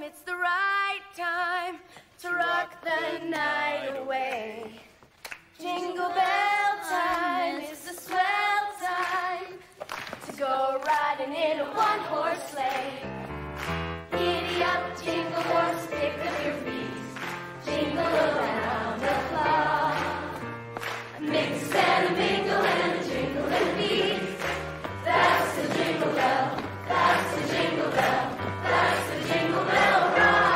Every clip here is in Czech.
it's the right time to rock the night away. Jingle bell time, it's the swell time to go riding in a one-horse sleigh. Giddy up, jingle horse, pick up your feet, jingle around the clock. Mix and a mingle and a jingle and beat. That's the jingle bell, that's the jingle bell, that's the jingle bell rock.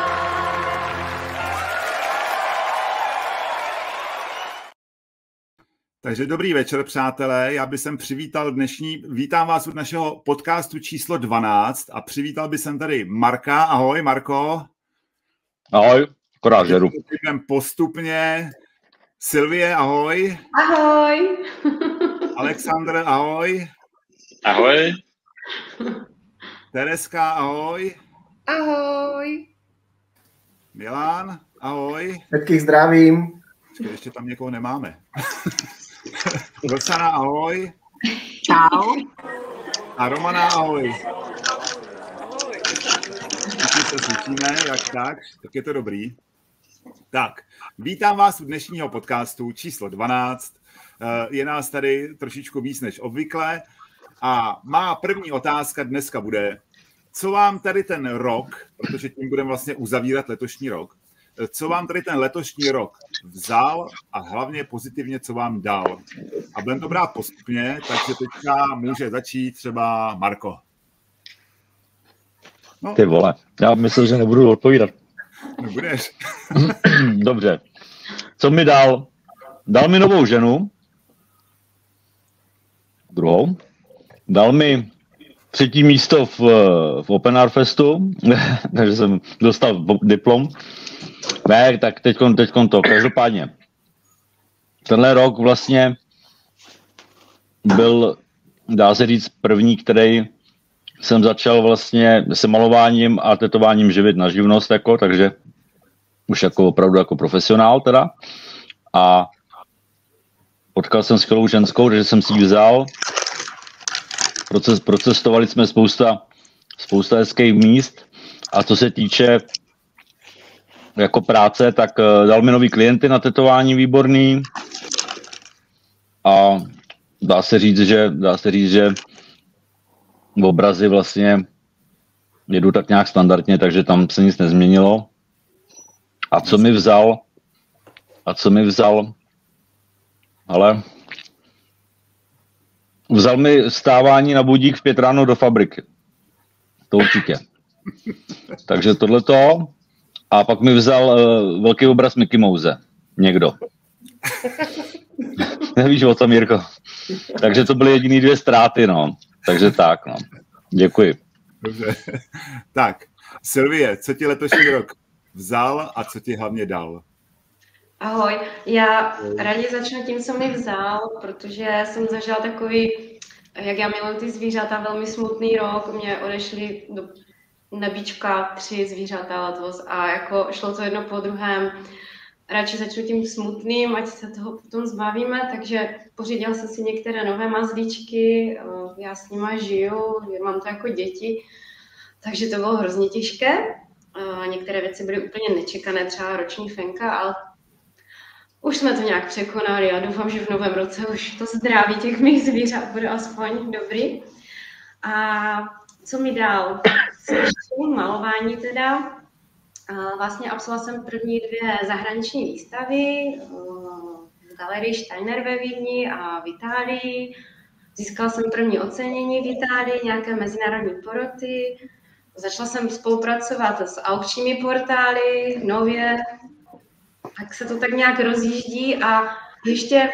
Takže dobrý večer, přátelé. Já bych vítám vás od našeho podcastu číslo 12 a přivítal bych tady Marka. Ahoj, Marko. Ahoj, akorát žeru. Postupně. Sylvie, ahoj. Ahoj. Alexandr, ahoj. Ahoj. Tereska, ahoj. Ahoj. Milan, ahoj. Všetkých zdravím. Ještě tam někoho nemáme. Roxana, ahoj. Čau. A Romana, ahoj. Všichni se slyšíme, jak tak je to dobrý. Tak, vítám vás u dnešního podcastu číslo 12. Je nás tady trošičku víc než obvykle a má první otázka dneska bude, co vám tady ten rok, protože tím budeme vlastně uzavírat letošní rok, co vám tady ten letošní rok vzal a hlavně pozitivně, co vám dal. A budeme to brát postupně, takže teďka může začít třeba Marko. No. Ty vole, já myslím, že nebudu odpovídat. Nebudeš. Dobře. Co mi dal? Dal mi novou ženu. Druhou. Dal mi 3. místo v Open Art Festu, takže jsem dostal diplom. Ne, tak teďkon to. Každopádně. Tenhle rok vlastně byl, dá se říct, první, který jsem začal vlastně se malováním a tetováním živit na živnost, takže už opravdu jako profesionál teda. A potkal jsem skvělou ženskou, takže jsem si ji vzal. Procestovali jsme spousta hezkých míst a co se týče jako práce, tak dal mi nový klienty na tetování výborný a dá se říct, že obrazy vlastně jedu tak nějak standardně, takže tam se nic nezměnilo. A co mi vzal? Ale vzal mi stávání na budík v 5 ráno do fabriky. To určitě. Takže tohleto. A pak mi vzal velký obraz Mickey Mouse. Někdo. Nevíš o tom, Jirko. Takže to byly jediný 2 ztráty, no. Takže tak, no. Děkuji. Dobře. Tak, Sylvie, co ti letošní rok vzal a co ti hlavně dal? Ahoj, já raději začnu tím, co mi vzal, protože jsem zažila takový, jak já miluji ty zvířata, velmi smutný rok. Mě odešli do nebíčka 3 zvířata letos a jako šlo to jedno po druhém. Radši začnu tím smutným, ať se toho potom zbavíme, takže pořídila jsem si některé nové mazlíčky, já s nima žiju, mám to jako děti, takže to bylo hrozně těžké. Některé věci byly úplně nečekané, třeba roční fenka, ale už jsme to nějak překonali a doufám, že v novém roce už to zdraví těch mých zvířat bude aspoň dobrý. A co mi dál? Malování teda. Vlastně absolvovala jsem první 2 zahraniční výstavy v galerii Steiner ve Vídni a v Itálii. Získala jsem první ocenění v Itálii, nějaké mezinárodní poroty. Začala jsem spolupracovat s aukčními portály nově, tak se to tak nějak rozjíždí a ještě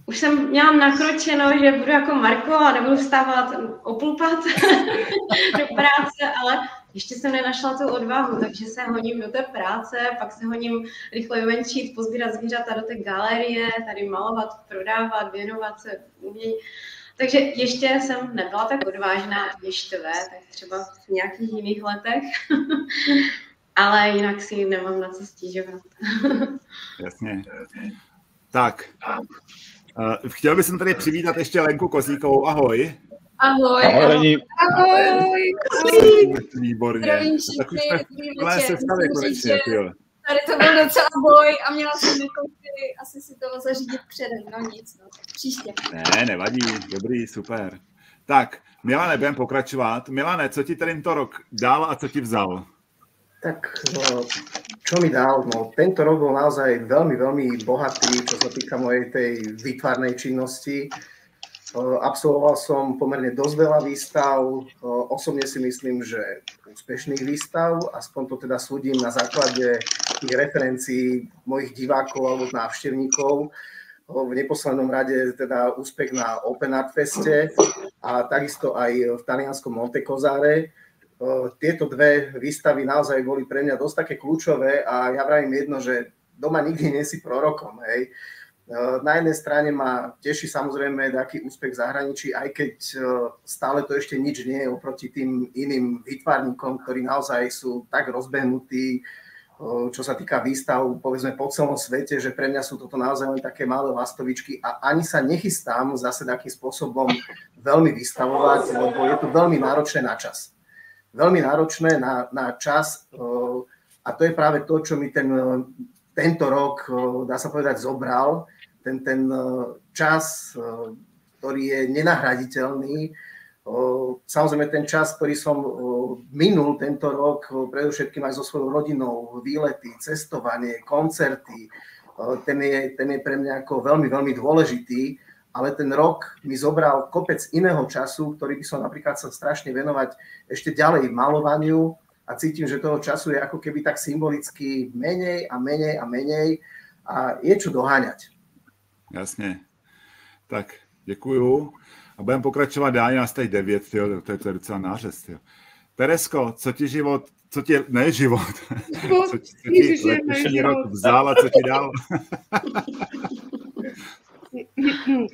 už jsem měla nakročeno, že budu jako Marko a nebudu vstávat o 5:30 do práce, ale ještě jsem nenašla tu odvahu, takže se honím do té práce, pak se honím rychle vyvenčit, pozbírat zvířata do té galerie, tady malovat, prodávat, věnovat se umění. Takže ještě jsem nebyla tak odvážná, ještě tak třeba v nějakých jiných letech, ale jinak si nemám na co stěžovat. Jasně. Tak, chtěl bych tady přivítat ještě Lenku Kozíkovou. Ahoj. Ahoj. Ahoj. Ahoj. Výborně. Zdravím Tak už všichni. jsme se stali konečně, jo. Tady to byl docela boj a měla jsem asi si to zařídit předem, no nic, no. Příště. Ne, nevadí, dobrý, super. Tak, Milane, budeme pokračovat. Milane, co ti tento rok dal a co ti vzal? Tak, čo mi dal? No, tento rok bol naozaj veľmi, veľmi bohatý, čo sa týka mojej tej výtvarnej činnosti. Absolvoval som pomerne dosť veľa výstav. Osobne si myslím, že úspešných výstav. Aspoň to teda súdim na základe tých referencií mojich divákov alebo návštevníkov. V neposlednom rade teda úspech na Open Art Feste a takisto aj v talianskom Montecosáre. Tieto dve výstavy naozaj boli pre mňa dosť také kľúčové a ja vravím jedno, že doma nikdy nie si prorokom. Hej. Na jednej strane ma teší samozrejme taký úspech v zahraničí, aj keď stále to ešte nič nie je oproti tým iným výtvarníkom, ktorí naozaj sú tak rozbehnutí, čo sa týka výstav, povedzme po celom svete, že pre mňa sú toto naozaj len také malé lastovičky a ani sa nechystám zase takým spôsobom veľmi vystavovať, lebo je to veľmi náročné na čas. Veľmi náročné na čas a to je práve to, čo mi tento rok, dá sa povedať, zobral. Ten čas, ktorý je nenahraditeľný. Samozrejme ten čas, ktorý som minul tento rok, predovšetkým aj so svojou rodinou, výlety, cestovanie, koncerty, ten je pre mňa ako veľmi, veľmi dôležitý. Ale ten rok mi zobral kopec iného času, ktorý by som napríklad sa strašne venovať ešte ďalej malovaniu a cítim, že toho času je ako keby tak symbolicky menej a menej a menej a je čo doháňať. Jasně. Tak, děkuju. A budeme pokračovat dál, nás tady 9, tyjo, to je docela nářez. Tyjo. Teresko, co ti život, co ti letošní rok vzal a co ti dal?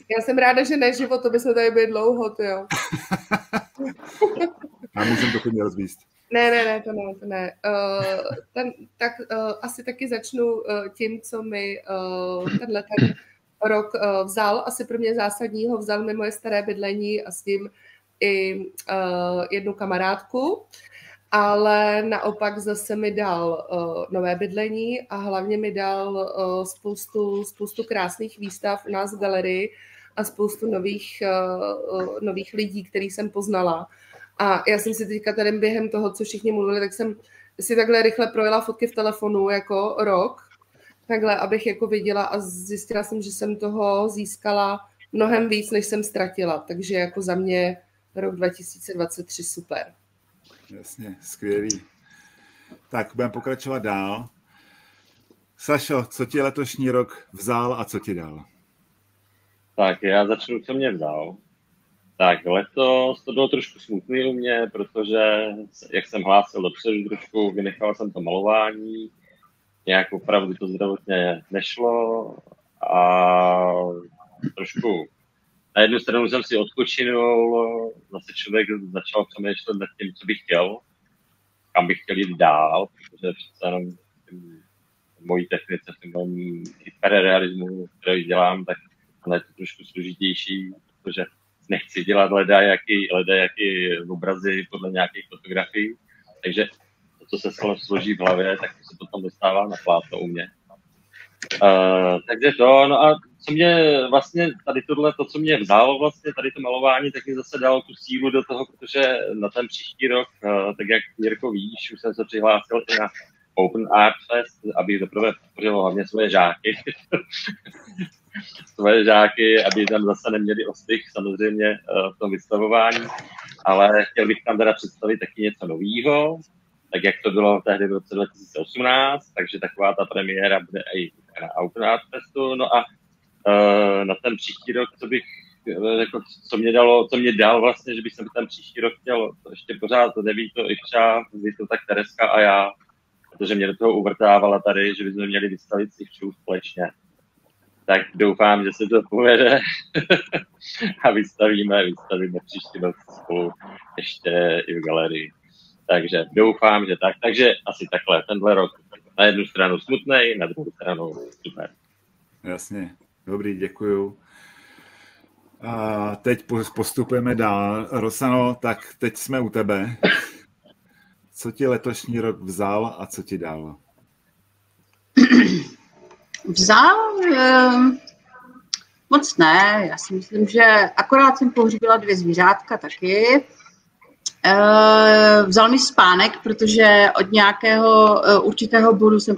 Já jsem ráda, že ne život, to by se tady byli dlouho, jo. A můžeme to chodně rozvíst. Ne, to ne. Asi taky začnu tím, co mi tenhle ten rok vzal. Asi pro mě zásadního vzal mi moje staré bydlení a s tím i jednu kamarádku. Ale naopak zase mi dal nové bydlení a hlavně mi dal spoustu krásných výstav u nás v galerii a spoustu nových lidí, který jsem poznala. A já jsem si teďka tady během toho, co všichni mluvili, tak jsem si takhle rychle projela fotky v telefonu jako rok, takhle, abych jako viděla a zjistila jsem, že jsem toho získala mnohem víc, než jsem ztratila. Takže jako za mě rok 2023 super. Jasně, skvělý. Tak, budeme pokračovat dál. Sašo, co ti letošní rok vzal a co ti dal? Tak, já začnu, co mě vzal. Tak, letos to bylo trošku smutný u mě, protože, jak jsem hlásil dopředu, trošku vynechal jsem to malování, nějak opravdu to zdravotně nešlo a trošku na jednu stranu jsem si odpočinul, zase člověk začal přemýšlet nad tím, co bych chtěl, kam bych chtěl jít dál, protože přece jenom v mojí technice, v tom hyperrealismu, který dělám, tak ono je to trošku složitější, protože nechci dělat ledajaký obrazy podle nějakých fotografií, takže to, co se složí v hlavě, tak to se potom dostává na plátno u mě. Takže to, no a co mě vlastně tady tohle, to, co mě vzalo vlastně tady to malování, tak mi zase dalo tu sílu do toho, protože na ten příští rok, tak jak Jirko víš, už jsem se přihlásil i na Open Art Fest, abych zaprvé podpořil hlavně svoje žáky. Aby tam zase neměli ostych samozřejmě v tom vystavování, ale chtěl bych tam teda představit taky něco novýho, tak jak to bylo tehdy v roce 2018, takže taková ta premiéra bude i na Open Art Festu. No a na ten příští rok, co mě dal vlastně, že bych se ten příští rok chtěl, to ještě pořád to neví to Ivča, ví to tak Tereska a já, protože mě do toho uvrtávala tady, že bychom měli vystavit si Ivču společně. Tak doufám, že se to povede a vystavíme příští rok spolu ještě i v galerii. Takže doufám, že tak. Takže asi takhle, tenhle rok na jednu stranu smutnej, na druhou stranu super. Jasně, dobrý, děkuju. A teď postupujeme dál. Rosano, tak teď jsme u tebe. Co ti letošní rok vzal a co ti dal? Vzal? Moc ne. Já si myslím, že akorát jsem pohřbila 2 zvířátka taky. Vzal mi spánek, protože od nějakého určitého bodu jsem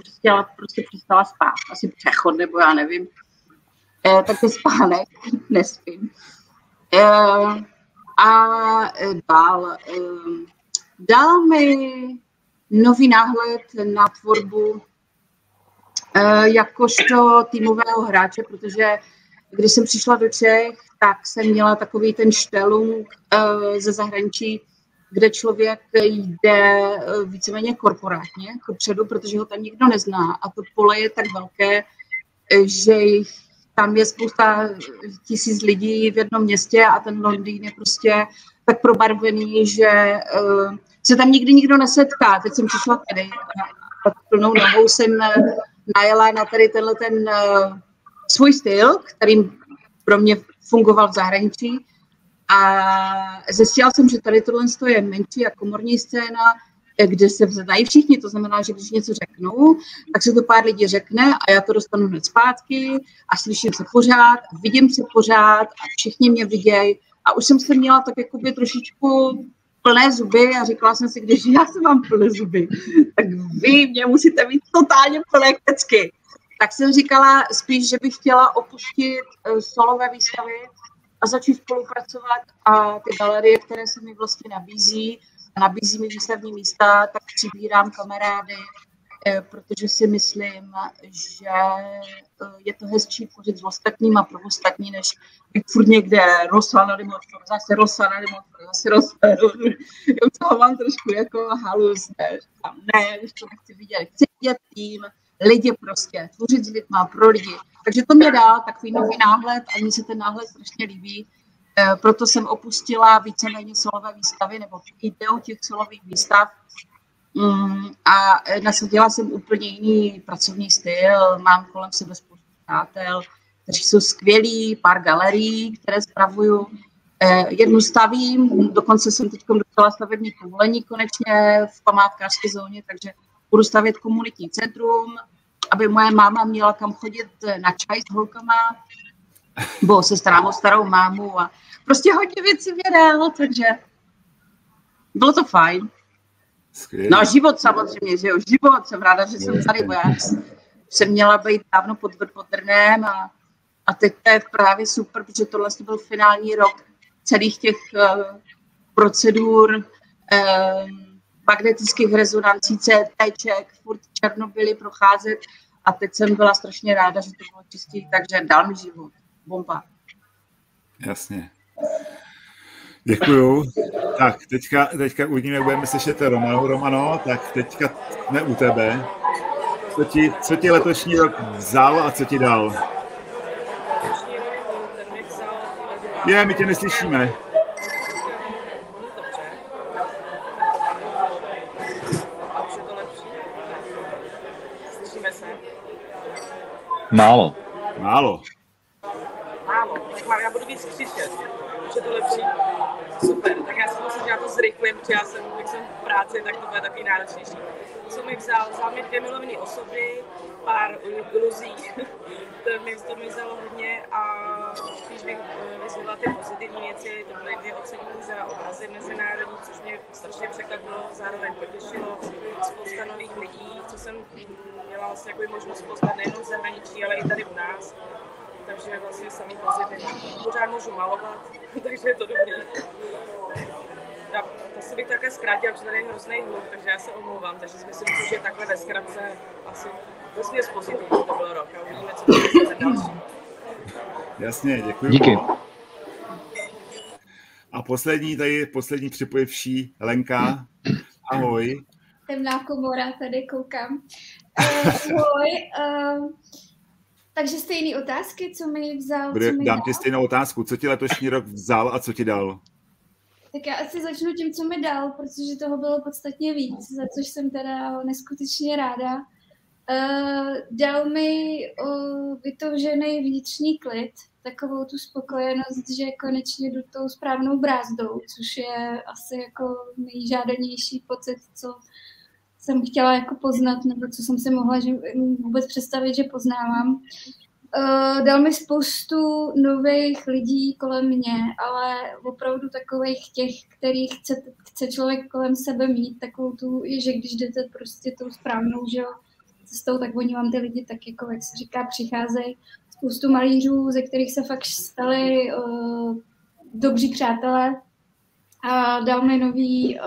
prostě přestala spát. Asi přechod, nebo já nevím. Tak je spánek, nespím. A dal mi nový náhled na tvorbu jakožto týmového hráče, protože když jsem přišla do Čech, tak jsem měla takový ten štelung ze zahraničí, kde člověk jde víceméně korporátně kopředu, protože ho tam nikdo nezná a to pole je tak velké, že tam je spousta tisíc lidí v jednom městě a ten Londýn je prostě tak probarvený, že se tam nikdy nikdo nesetká. Teď jsem přišla tady a plnou nohou jsem najela na tady tenhle ten svůj styl, který pro mě fungoval v zahraničí. A zjistila jsem, že tady tohle je menší a komorní scéna, kde se znají všichni, to znamená, že když něco řeknu, tak se to pár lidí řekne a já to dostanu hned zpátky a slyším se pořád, vidím se pořád a všichni mě vidějí. A už jsem se měla tak jakoby trošičku plné zuby a říkala jsem si, když já se mám plné zuby, tak vy mě musíte mít totálně plné kecky. Tak jsem říkala spíš, že bych chtěla opustit solové výstavy a začít spolupracovat a ty galerie, které se mi vlastně nabízí mi výstavní místa, tak přibírám kamarády, protože si myslím, že je to hezčí tvořit s ostatníma pro ostatní, než být furt někde Rossana Motor, zase Rossana Motor, zase Rossana. Já toho mám trošku jako halus, ne, když to nechci vidět. Chci vidět tým, lidi prostě, tvořit s lidma, pro lidi. Takže to mě dá takový nový náhled a mně se ten náhled strašně líbí. Proto jsem opustila víceméně solové výstavy, nebo ideu těch solových výstav a nasadila jsem úplně jiný pracovní styl. Mám kolem sebe spoustu přátel, kteří jsou skvělí, pár galerií, které spravuju. Jednu stavím, dokonce jsem teď dostala stavební povolení konečně v památkářské zóně, takže budu stavět komunitní centrum, aby moje máma měla kam chodit na čaj s holkama, bo se starám o starou mámu a prostě hodně věcí věděl, takže bylo to fajn. Skvělý. No a život samozřejmě, že jo, život, jsem ráda, že jsem tady, bo já jsem měla být dávno pod Brnem a teď to je právě super, protože tohle byl finální rok celých těch procedur, magnetických rezonancí, CTček, furt Černobyly procházet a teď jsem byla strašně ráda, že to bylo čistý, takže dal mi život. Bomba. Jasně. Děkuju. Tak, teďka uvidíme, jak budeme slyšet Romano, tak teďka jsme u tebe. Co ti letošní rok vzal a co ti dal? My tě neslyšíme. Málo. Tak já budu víc křičet, už je to lepší. Super, tak já si myslím, že já to zrychlím, protože jak jsem v práci, tak to bude takový náročnější. Co mi vzal mi 2 milované osoby, pár iluzí, to mi vzalo hodně a spíš bych vyzvala ty pozitivní věci, to byly 2 ocenění za obrazy mezinárodní, což mě strašně překvapilo, zároveň potěšilo, spousta nových lidí, co jsem měla vlastně jako možnost poznat nejenom v zahraničí, ale i tady u nás. Takže vlastně samý pozitivní. Pořád můžu malovat, takže je to dobrý. Já asi bych také zkrátila, protože tady je hrozný hluk, takže já se omlouvám. Takže si myslím, že takhle ve zkratce asi vesměs pozitivní to byl rok. A uvidíme, co bude další. Jasně, děkuji. Díky. A poslední připojivší Lenka. Ahoj. Temná komora, tady koukám. Ahoj. Takže stejné otázky, co mi vzal, Dám ti stejnou otázku. Co ti letošní rok vzal a co ti dal? Tak já asi začnu tím, co mi dal, protože toho bylo podstatně víc, za což jsem teda neskutečně ráda. Dal mi vytoužený vnitřní klid, takovou tu spokojenost, že konečně jdu tou správnou brázdou, což je asi jako nejžádanější pocit, co jsem chtěla jako poznat, nebo co jsem si mohla vůbec představit, že poznávám. Dal mi spoustu nových lidí kolem mě, ale opravdu takových těch, který chce člověk kolem sebe mít, takovou tu, že když jdete prostě tou správnou, že jo, cestou, tak oni vám ty lidi tak jako, jak se říká, přicházejí. Spoustu malířů, ze kterých se fakt stali dobří přátelé. A dal mi nový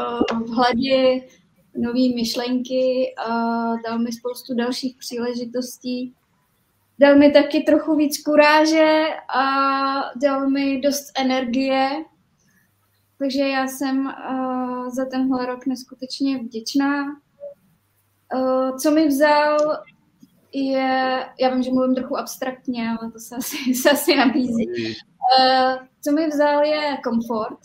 vhledy, nový myšlenky, dal mi spoustu dalších příležitostí. Dal mi taky trochu víc kuráže a dal mi dost energie. Takže já jsem za tenhle rok neskutečně vděčná. Co mi vzal je, já vím, že mluvím trochu abstraktně, ale to se asi nabízí. Co mi vzal je komfort,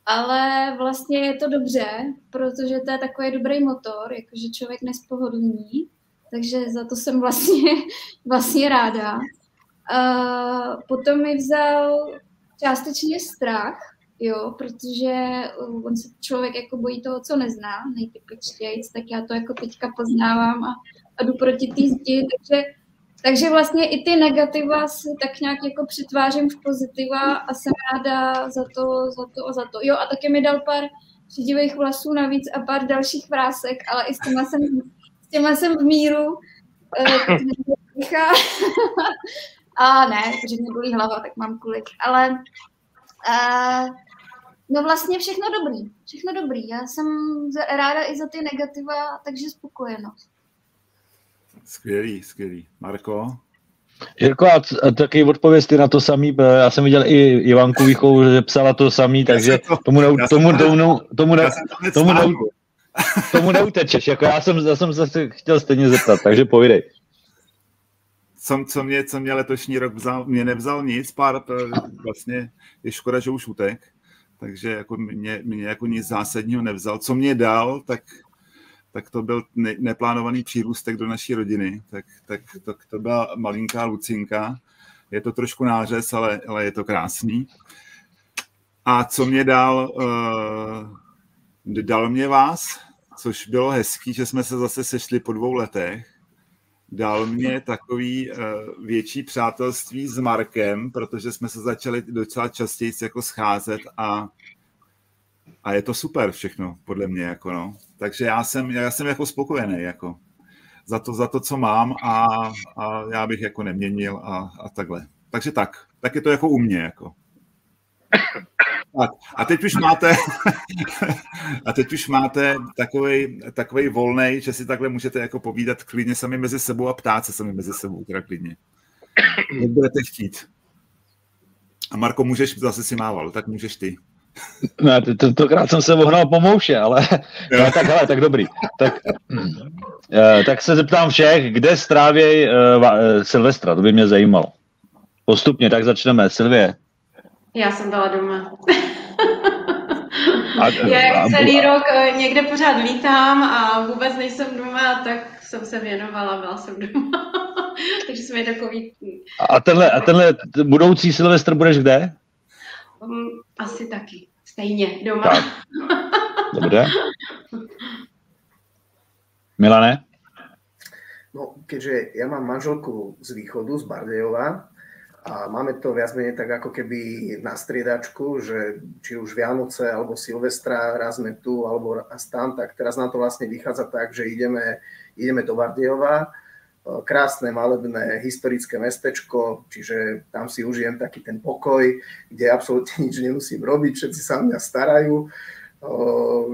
ale vlastně je to dobře, protože to je takový dobrý motor, jakože člověk nespohodlní, takže za to jsem vlastně ráda. Potom mi vzal částečně strach, jo, protože on se člověk jako bojí toho, co nezná, nejtypičtějc, tak já to jako teďka poznávám a jdu proti té zdi, takže vlastně i ty negativa si tak nějak jako přetvářím v pozitiva a jsem ráda za to. Jo, a taky mi dal pár šedivých vlasů navíc a pár dalších vrásek, ale i s těma jsem v míru. A ne, protože mě bolí hlava, tak mám kulik, ale no vlastně všechno dobrý. Já jsem ráda i za ty negativa, takže spokojenost. Skvělý. Marko? Jirko, a taky odpověz ty na to samý, já jsem viděl i Ivanku Výchovu, že psala to samý, takže tomu neutečeš, jako já jsem se chtěl stejně zeptat, takže povídej. Co mě letošní rok vzal, mě nevzal nic, vlastně je škoda, že už utek, takže jako mě jako nic zásadního nevzal. Co mě dal, tak to byl neplánovaný přírůstek do naší rodiny, tak to byla malinká Lucinka. Je to trošku nářez, ale je to krásný. A co mě dal mě vás, což bylo hezký, že jsme se zase sešli po 2 letech. Dal mě takový větší přátelství s Markem, protože jsme se začali docela častěji jako scházet a je to super všechno, podle mě. Jako no. Takže já jsem jako spokojený jako za to, co mám a já bych jako neměnil a takhle. Takže tak je to jako u mě. Jako. Tak, a teď už máte takovej volnej, že si takhle můžete jako povídat klidně sami mezi sebou a ptát se sami mezi sebou, teda klidně. Jak budete chtít. A Marko, můžeš, zase si mával, tak můžeš ty. Ne, tentokrát jsem se ohnal po mouše, ale no, tak dobrý. Tak se zeptám všech, kde strávěj Silvestra, to by mě zajímalo. Postupně, tak začneme. Silvie. Já jsem byla doma. Já celý rok někde pořád lítám a vůbec nejsem doma, tak jsem se věnovala, byla jsem doma. Takže jsme takový... A tenhle budoucí Silvestr budeš kde? Asi taky. Stejně, doma. Tak. Dobře. Milane? No, keďže ja mám manželku z východu, z Bardejova, a máme to viac menej tak ako keby na striedačku, že či už Vianoce alebo Silvestra, raz sme tu alebo raz tam, tak teraz nám to vlastne vychádza tak, že ideme do Bardejova. Krásne, malebné, historické mestečko, čiže tam si užijem taký ten pokoj, kde absolútne nič nemusím robiť, všetci sa o mňa starajú.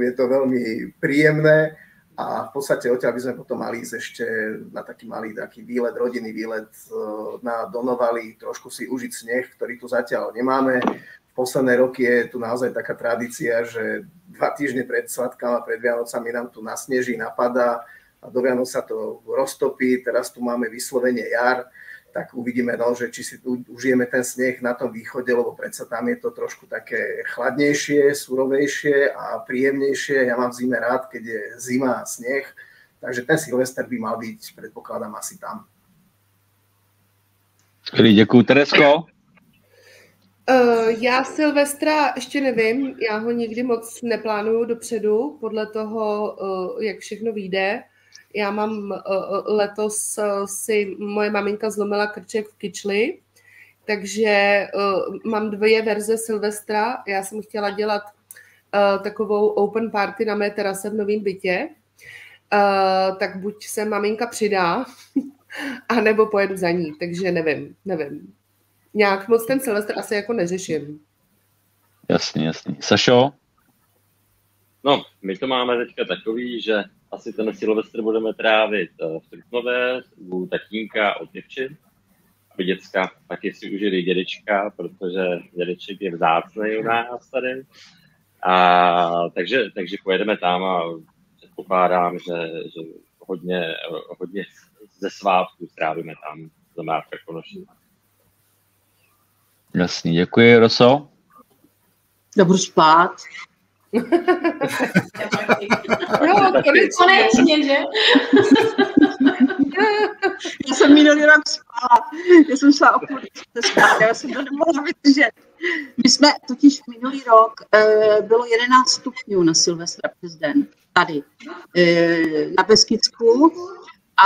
Je to veľmi príjemné a v podstate odtiaľ by sme potom mali ísť ešte na taký malý výlet, rodinný výlet na Donovali, trošku si užiť sneh, ktorý tu zatiaľ nemáme. V posledné roky je tu naozaj taká tradícia, že 2 týždne pred svatkami a pred Vianocami nám tu nasneží, napadá, a do Vianoc sa to roztopí, teraz tu máme vyslovene jar, tak uvidíme, že či si tu užijeme ten sneh na tom východe, lebo predsa tam je to trošku také chladnejšie, surovejšie a príjemnejšie. Ja mám v zime rád, keď je zima a sneh, takže ten Silvester by mal byť, predpokladám, asi tam. Skvělý, děkuju. Teresko? Já Silvestra ještě nevím, já ho nikdy moc neplánuju dopředu, podle toho, jak všechno vyjde. Já mám letos si moje maminka zlomila krček v kyčli, takže mám 2 verze Silvestra. Já jsem chtěla dělat takovou open party na mé terase v novém bytě, tak buď se maminka přidá, anebo pojedu za ní, takže nevím. Nějak moc ten Silvestr asi jako neřeším. Jasný. Sašo? No, my to máme teďka takový, že asi ten Silvestr budeme trávit v Trutnové u tatínka od děvčin, aby děcka taky si užili dědečka, protože dědeček je vzácnej u nás tady. Takže pojedeme tam a předpokládám, že hodně ze svátku strávíme tam za Márka Konoši. Jasný, děkuji. Roso? Budu spát. Konečně, že? Já jsem minulý rok spala. Já jsem šla o půl spát. Já jsem to nemohla vydržet. My jsme totiž minulý rok, bylo 11 stupňů na Silvestra přes den. Tady. Na Beskidsku.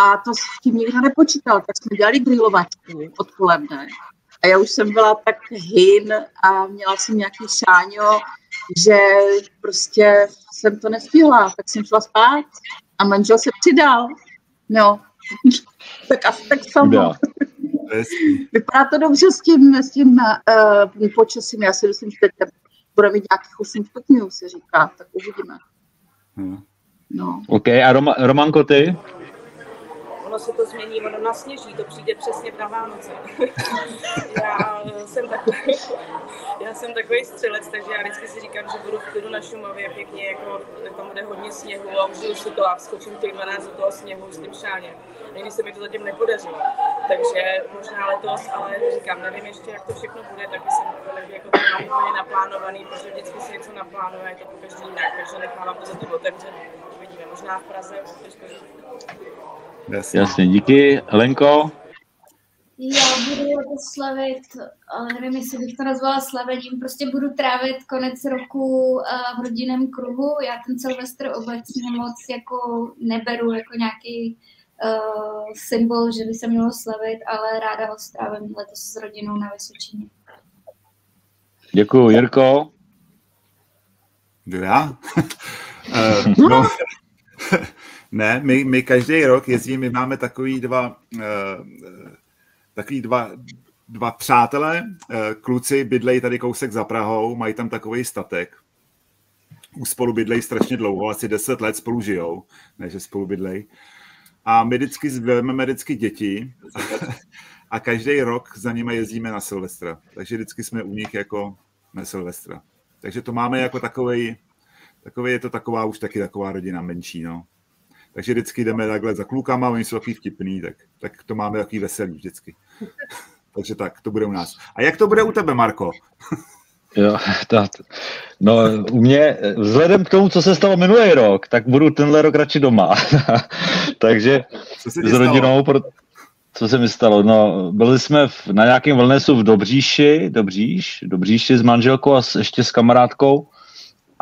A to s tím nikdo nepočítal. Tak jsme dělali grilovačku odpoledne. A já už jsem byla tak hin a měla jsem nějaký šáňo, že prostě jsem to nestihla, tak jsem šla spát a manžel se přidal. No, tak asi tak samo. Vypadá to dobře s tím počasím. Já si myslím, že teď bude mít nějakých 8 stupňů, se říká, tak uvidíme. No. OK, a Romanko, ty? Ono se to změní, ono nasněží, to přijde přesně na Vánoce. já jsem takový střelec, takže já vždycky si říkám, že budu v klidu na Šumavě pěkně, jako tam bude hodně sněhu a užiju si to a skočím těch 12 do toho sněhu s tím šáněm. Někdy se mi to zatím nepodařilo, takže možná letos, ale říkám, nevím ještě, jak to všechno bude, tak jsem jako to mám úplně naplánovaný, protože vždycky si něco naplánuje, je to po každý jinak, takže nechávám to zatím otevřené. Uvidíme, možná v Praze, těžko říct. Jasně, díky. Lenko? Já budu slavit, ale nevím, jestli bych to nazvala slavením, prostě budu trávit konec roku v rodinném kruhu. Já ten Silvestr obecně moc jako neberu jako nějaký symbol, že by se mělo slavit, ale ráda ho strávím letos s rodinou na Vysočině. Děkuju. Jirko? Já? Ne, my každý rok jezdíme, my máme takový dva přátelé, kluci bydlejí tady kousek za Prahou, mají tam takový statek. Už spolu bydlejí strašně dlouho, asi 10 let spolu žijou, ne, že spolu bydlejí. A my vždycky vezmeme děti a každý rok za nimi jezdíme na Silvestra. Takže vždycky jsme u nich jako na Silvestra. Takže to máme jako takový je to taková už taky taková rodina menší, no. Takže vždycky jdeme takhle za klukama, oni jsou takový vtipný, tak to máme takový veselý vždycky. Takže tak, to bude u nás. A jak to bude u tebe, Marko? Jo, no u mě, vzhledem k tomu, co se stalo minulý rok, tak budu tenhle rok radši doma. Takže s rodinou, co se mi stalo? No, byli jsme na nějakém wellnessu v Dobříši s manželkou a ještě s kamarádkou.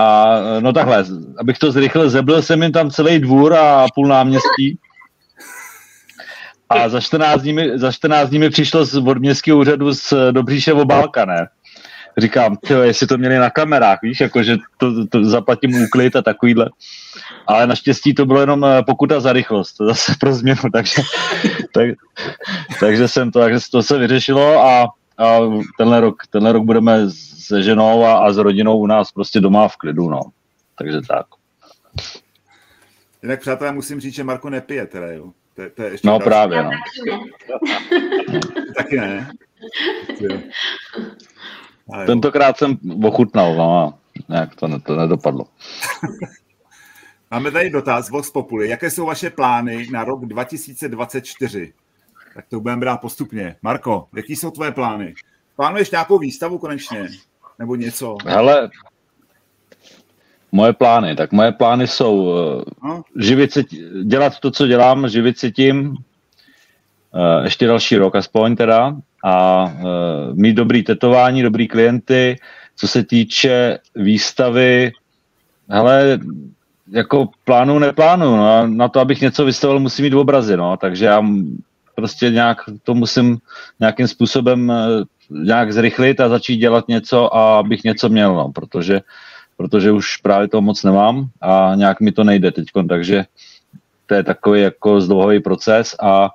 A no takhle, abych to zrychlil, zeblil jsem jim tam celý dvůr a půl náměstí. A za 14 dní mi přišlo od městského úřadu z Dobříše obálka, ne? Říkám, tyjo, jestli to měli na kamerách, víš, jakože to zaplatím úklid a takovýhle. Ale naštěstí to bylo jenom pokuta za rychlost, to zase pro změnu, takže to se vyřešilo a tenhle rok budeme se ženou a s rodinou u nás prostě doma v klidu, no. Takže tak. Jinak, přátelé, musím říct, že Marko nepije teda, jo. To je ještě no právě, no. Taky ne. Tentokrát jsem ochutnal, no, nějak to nedopadlo. Máme tady dotaz Vox Populi. Jaké jsou vaše plány na rok 2024? Tak to budeme brát postupně. Marko, jaký jsou tvoje plány? Plánuješ nějakou výstavu konečně? Nebo něco? Hele, moje plány jsou dělat to, co dělám, živit se tím, ještě další rok aspoň teda, a mít dobrý tetování, dobrý klienty. Co se týče výstavy, hele, jako neplánuju, no. Na to, abych něco vystavil, musím mít v obrazi, no. Takže já prostě nějak to musím nějakým způsobem nějak zrychlit a začít dělat něco, a abych něco měl, no. Protože už právě toho moc nemám a nějak mi to nejde teďkon, takže to je takový jako zdlouhavý proces a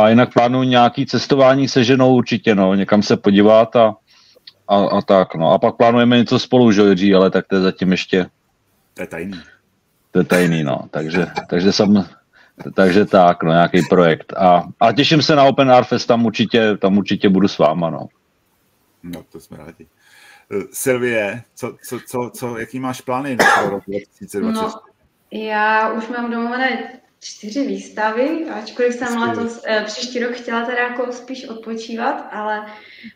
jinak plánuju nějaký cestování se ženou určitě, no, někam se podívat a tak, no. A pak plánujeme něco spolu, že Jiří, ale tak to je zatím ještě... To je tajný. To je tajný, no. Takže tak, no, nějaký projekt. A těším se na Open Art Fest, tam určitě budu s váma, no. No, to jsme rádi. Sylvie, jaký máš plány na rok 2020? No, já už mám domluvené 4 výstavy, ačkoliv jsem letos příští rok chtěla teda jako spíš odpočívat, ale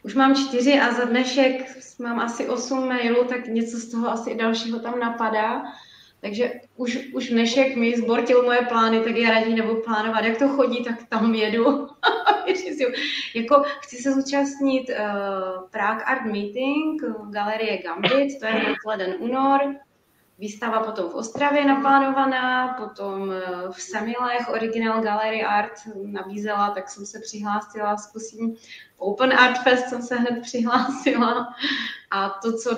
už mám 4 a za dnešek mám asi 8 mailů, tak něco z toho asi dalšího tam napadá. Takže už dnešek mi zbortil moje plány, tak já raději nebudu plánovat, jak to chodí, tak tam jedu. Jako chci se zúčastnit Prague Art Meeting, galerie Gambit, to je hned leden únor. Výstava potom v Ostravě naplánovaná, potom v Semilech Original Gallery Art nabízela, tak jsem se přihlásila, zkusím Open Art Fest, jsem se hned přihlásila. A to, co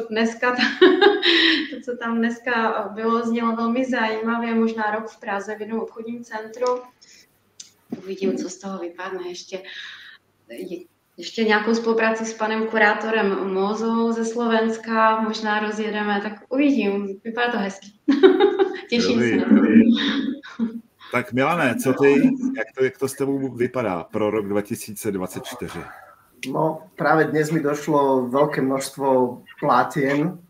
tam dneska bylo, znělo velmi zajímavě, možná rok v Praze v jednom obchodním centru. Uvidím, co z toho vypadne ještě nějakou spolupráci s panem kurátorem Mózou ze Slovenska, možná rozjedeme, tak uvidím, vypadá to hezky. Těším se na to. Tak Milane, co ty, jak to s tebou vypadá pro rok 2024? No, práve dnes mi došlo veľké množstvo plátien,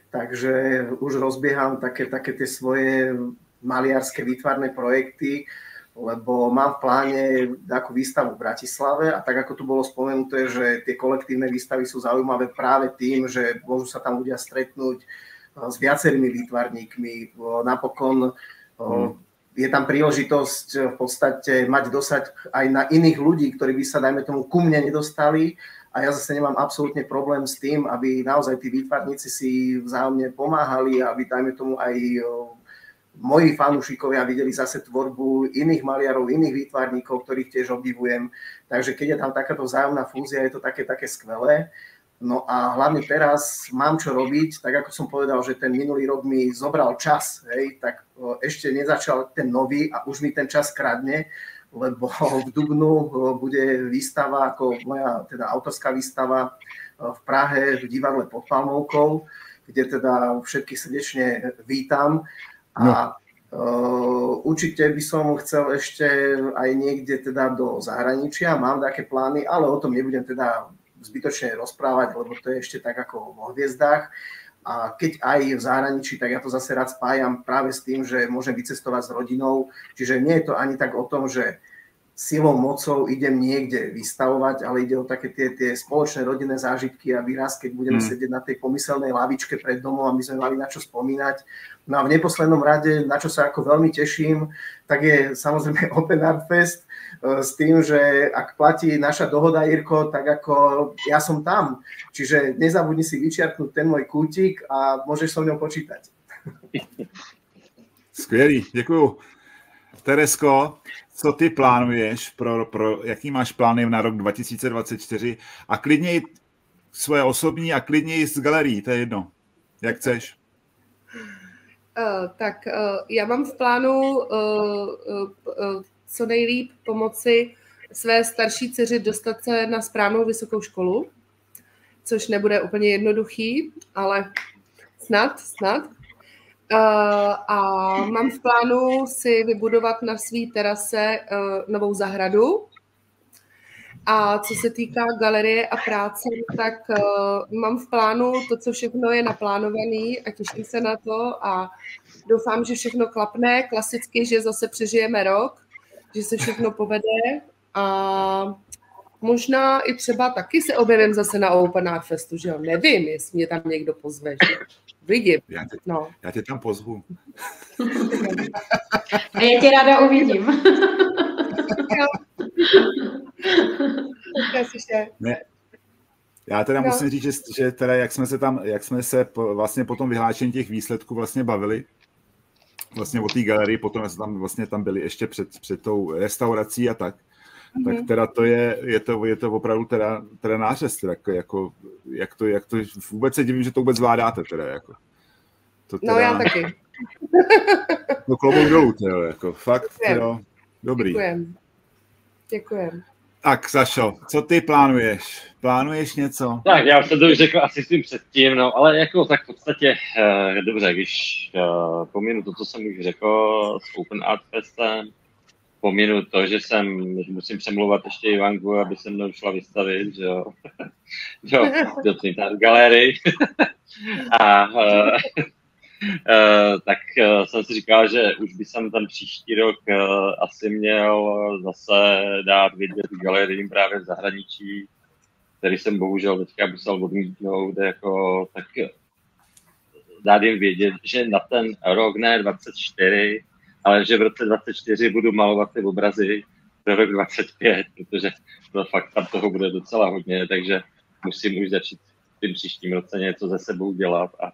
takže už rozbieham také tie svoje maliarské výtvarné projekty, lebo mám v pláne takú výstavu v Bratislave a tak, ako tu bolo spomenuté, že tie kolektívne výstavy sú zaujímavé práve tým, že môžu sa tam ľudia stretnúť s viacerými výtvarníkmi. Napokon je tam príležitosť v podstate mať dosah aj na iných ľudí, ktorí by sa, dajme tomu, ku mne nedostali. A ja zase nemám absolútne problém s tým, aby naozaj tí výtvarníci si vzájomne pomáhali, aby, dajme tomu, aj moji fanúšikovia videli zase tvorbu iných maliarov, iných výtvarníkov, ktorých tiež obdivujem. Takže keď je tam takáto vzájomná fúzia, je to také skvelé. No a hlavne teraz mám čo robiť, tak ako som povedal, že ten minulý rok mi zobral čas, hej, tak ešte nezačal ten nový a už mi ten čas kradne, lebo v dubnu bude výstava, ako moja teda autorská výstava v Prahe v divadle Pod Palmovkou, kde teda všetkých srdečne vítam. A určite by som chcel ešte aj niekde teda do zahraničia, mám také plány, ale o tom nebudem teda zbytočne rozprávať, lebo to je ešte tak ako vo hviezdách. A keď aj v zahraničí, tak ja to zase rád spájam práve s tým, že môžem vycestovať s rodinou. Čiže nie je to ani tak o tom, že silou, mocou idem niekde vystavovať, ale ide o také tie spoločné rodinné zážitky, aby raz, keď budeme sedieť na tej pomyselnej lavičke pred domom, aby sme mali na čo spomínať. No a v neposlednom rade, na čo sa ako veľmi teším, tak je samozrejme Open Art Fest s tým, že ak platí naša dohoda, Jirko, tak ako ja som tam. Čiže nezabudni si vyčiarknúť ten môj kútik a môžeš so mnou počítať. Skvělý, děkuju. Teresko, co ty plánuješ, jaký máš plány na rok 2024 a klidně svoje osobní a klidně i z galerií, to je jedno, jak chceš. Já mám v plánu co nejlíp pomoci své starší dceři dostat se na správnou vysokou školu, což nebude úplně jednoduchý, ale snad. A mám v plánu si vybudovat na své terase novou zahradu. A co se týká galerie a práce, tak mám v plánu to, co všechno je naplánované a těším se na to a doufám, že všechno klapne. Klasicky, že zase přežijeme rok, že se všechno povede a možná i třeba taky se objevím zase na Open Art Festu, že jo? Nevím, jestli mě tam někdo pozve, že? Vidím. Já tě tam pozvu. A já tě ráda uvidím. Ne. Já teda musím říct, že teda jak jsme se vlastně po tom vyhlášení těch výsledků vlastně bavili, vlastně o té galerii, potom jsme tam byli ještě před tou restaurací a tak teda to je to opravdu teda nářez, jako, jak to vůbec se divím, že to vůbec zvládáte teda, jako. To teda, no já taky. No klobouk dolů, teda, jako, fakt, teda, dobrý. Děkujem. Tak, Sašo, co ty plánuješ? Plánuješ něco? Tak, já jsem to už řekl asi s tím předtím, no, ale jako tak v podstatě, dobře, když pominu to, co jsem už řekl s Open Art Festem, pominu to, že musím přemlouvat ještě Ivanku, aby se mnou šla vystavit, že jo, do Trinidad galerii. A tak jsem si říkal, že už by jsem ten příští rok asi měl zase dát vidět galeriím právě v zahraničí, který jsem bohužel teďka musel odmítnout, jako, tak dát jim vědět, že na ten rok ne 24, ale že v roce 24 budu malovat ty obrazy do rok 25, protože to fakt tam toho bude docela hodně, takže musím už začít v tím příštím roce něco ze sebou dělat a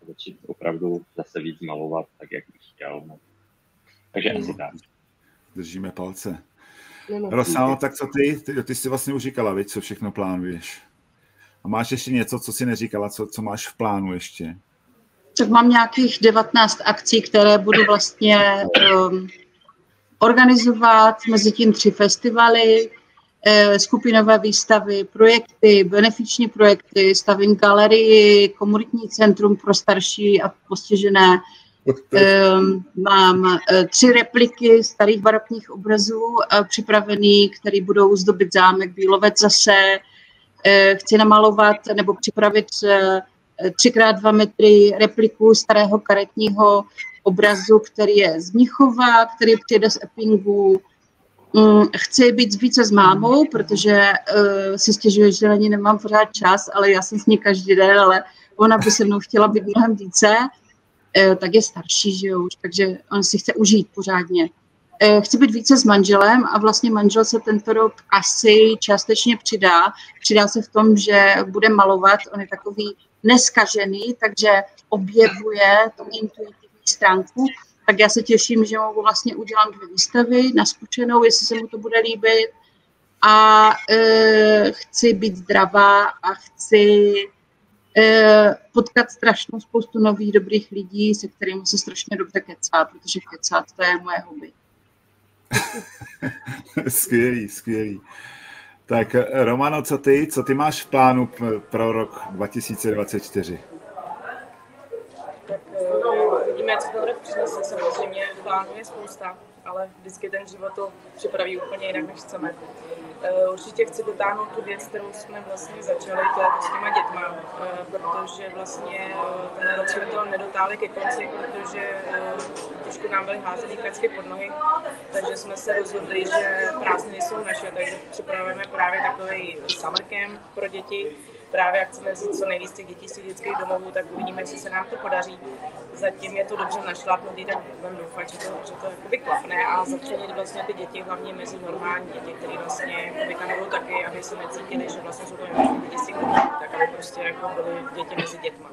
začít opravdu zase víc malovat, tak jak bych chtěl. No. Takže asi tak. Držíme palce. Rosano, tak co ty jsi vlastně už říkala, víš, co všechno plánuješ. A máš ještě něco, co jsi neříkala, co máš v plánu ještě? Tak mám nějakých 19 akcí, které budu vlastně organizovat, mezi tím 3 festivaly, skupinové výstavy, projekty, benefiční projekty, stavím galerii, komunitní centrum pro starší a postižené. Mám 3 repliky starých barokních obrazů připravený, které budou zdobit zámek Bílovec zase. Chci namalovat nebo připravit 3x2 metry repliku starého karetního obrazu, který je z Mnichova, který přijede z Eppingu. Chci být více s mámou, protože si stěžuje, že na ní nemám pořád čas, ale já jsem s ní každý den, ale ona by se mnou chtěla být mnohem více. Tak je starší, že jo, takže on si chce užít pořádně. Chci být více s manželem a vlastně manžel se tento rok asi částečně přidá. Přidá se v tom, že bude malovat, on je takový neskažený, takže objevuje tu intuitivní stránku. Tak já se těším, že mu vlastně udělám 2 výstavy na zkušenou, jestli se mu to bude líbit. A chci být zdravá a chci potkat strašnou spoustu nových dobrých lidí, se kterými se strašně dobře kecá, protože kecat to je moje hobby. Skvělý. Tak Romano, co ty máš v plánu pro rok 2024? Tak vidíme, co ten rok přinese, samozřejmě plánů je spousta, ale vždycky ten život to připraví úplně jinak, než chceme. Určitě chci dotáhnout tu věc, kterou jsme vlastně začali, to je to s těma dětma, protože vlastně ten rok jsme to nedotáhli ke konci, protože trošku nám byly házený klacky pod nohy, takže jsme se rozhodli, že prázdniny jsou naše, takže připravujeme právě takový summer camp pro děti. Právě jak chceme vzít co nejvíc těch dětí z dětských domovů, tak uvidíme, jestli se nám to podaří. Zatím je to dobře našlápnutý, tak budeme doufat, že to jakoby klapne a začlenit vlastně ty děti hlavně mezi normální děti, které vlastně tam budou taky, aby se necítili, že vlastně jsou to jenom děti z těch domovů, tak aby prostě jako byly děti mezi dětma.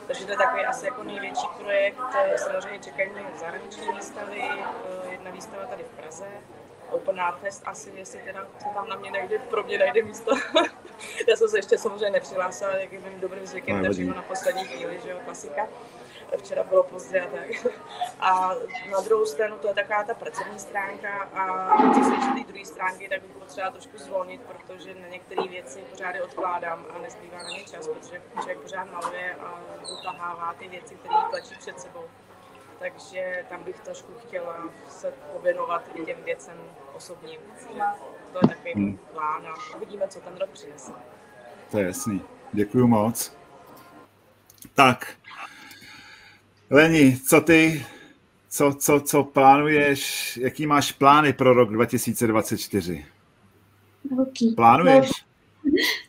Takže to je takový asi jako největší projekt. Samozřejmě čekají mě zahraniční výstavy, jedna výstava tady v Praze. Open Art Fest asi, jestli teda se tam na mě najde, pro mě najde místo. Já jsem se ještě samozřejmě nepřihlásila, jakým mým dobrým zvykem, takže na poslední chvíli, že jo, klasika. Včera bylo pozdě a tak. A na druhou stranu to je taková ta pracovní stránka a co se týče té druhé stránky, tak bych potřeba trošku zvolnit, protože na některé věci pořád je odkládám a nezbývá na ně čas, protože člověk pořád maluje a utahává ty věci, které tlačí před sebou. Takže tam bych trošku chtěla se pověnovat i těm věcem osobním. To je takový plán a uvidíme, co ten rok přinese. To je jasný. Děkuju moc. Tak, Leni, co ty? Co plánuješ? Jaký máš plány pro rok 2024? Velký. Plánuješ?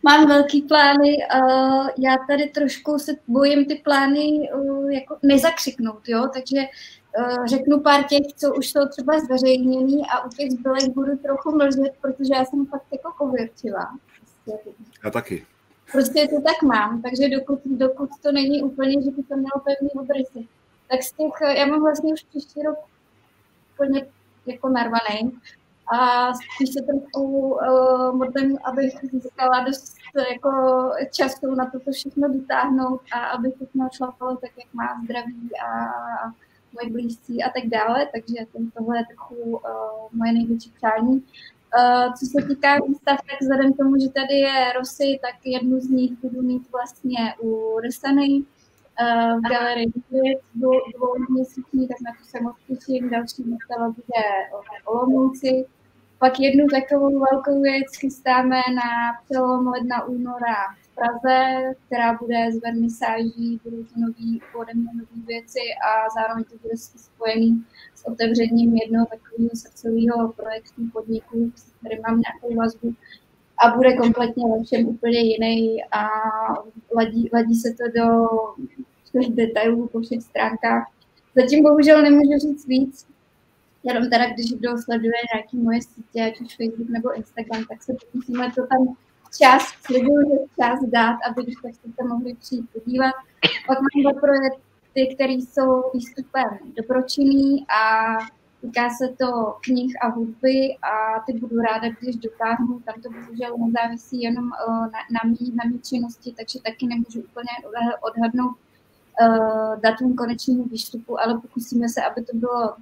Mám velký plány. Já tady trošku se bojím ty plány jako nezakřiknout, jo? Takže řeknu pár těch, co už jsou třeba zveřejněný a u těch zbylých budu trochu mlžet, protože já jsem fakt jako pověrčivá. Já taky. Prostě to tak mám, takže dokud to není úplně, že by to mělo pevný obrysy. Tak z těch, já mám vlastně už příští rok úplně jako narvaný a spíš se trochu modlím, abych získala dost jako času na toto všechno dotáhnout a aby všechno šlapalo tak, jak má zdraví a moji blízcí a tak dále, takže tohle je trochu moje největší přání. Co se týká výstav, tak vzhledem k tomu, že tady je Rosy, tak jednu z nich budu mít vlastně u Rysany v galerii dvouměsíční, tak na to se moc těším. Další výstava bude o Olomouci. Pak jednu takovou velkou věc chystáme na přelom ledna února v Praze, která bude z vernisáží, budou to ode mě nový věci a zároveň to bude spojený s otevřením jednoho takového srdcového projektu podniku, s kterým mám nějakou vazbu a bude kompletně ve všem úplně jiný a ladí se to do detailů po všech stránkách. Zatím bohužel nemůžu říct víc, jenom teda, když kdo sleduje nějaké moje sítě, ať už Facebook nebo Instagram, tak se pokusíme to tam čas dát, aby když tak jste se mohli přijít podívat. Pak mám dva projekty, které jsou výstupem dobročinný a týká se to knih a hudby a ty budu ráda, když dotáhnu. Tam to bohužel nezávisí jenom na mý činnosti, takže taky nemůžu úplně odhadnout datum konečného výstupu, ale pokusíme se, aby to bylo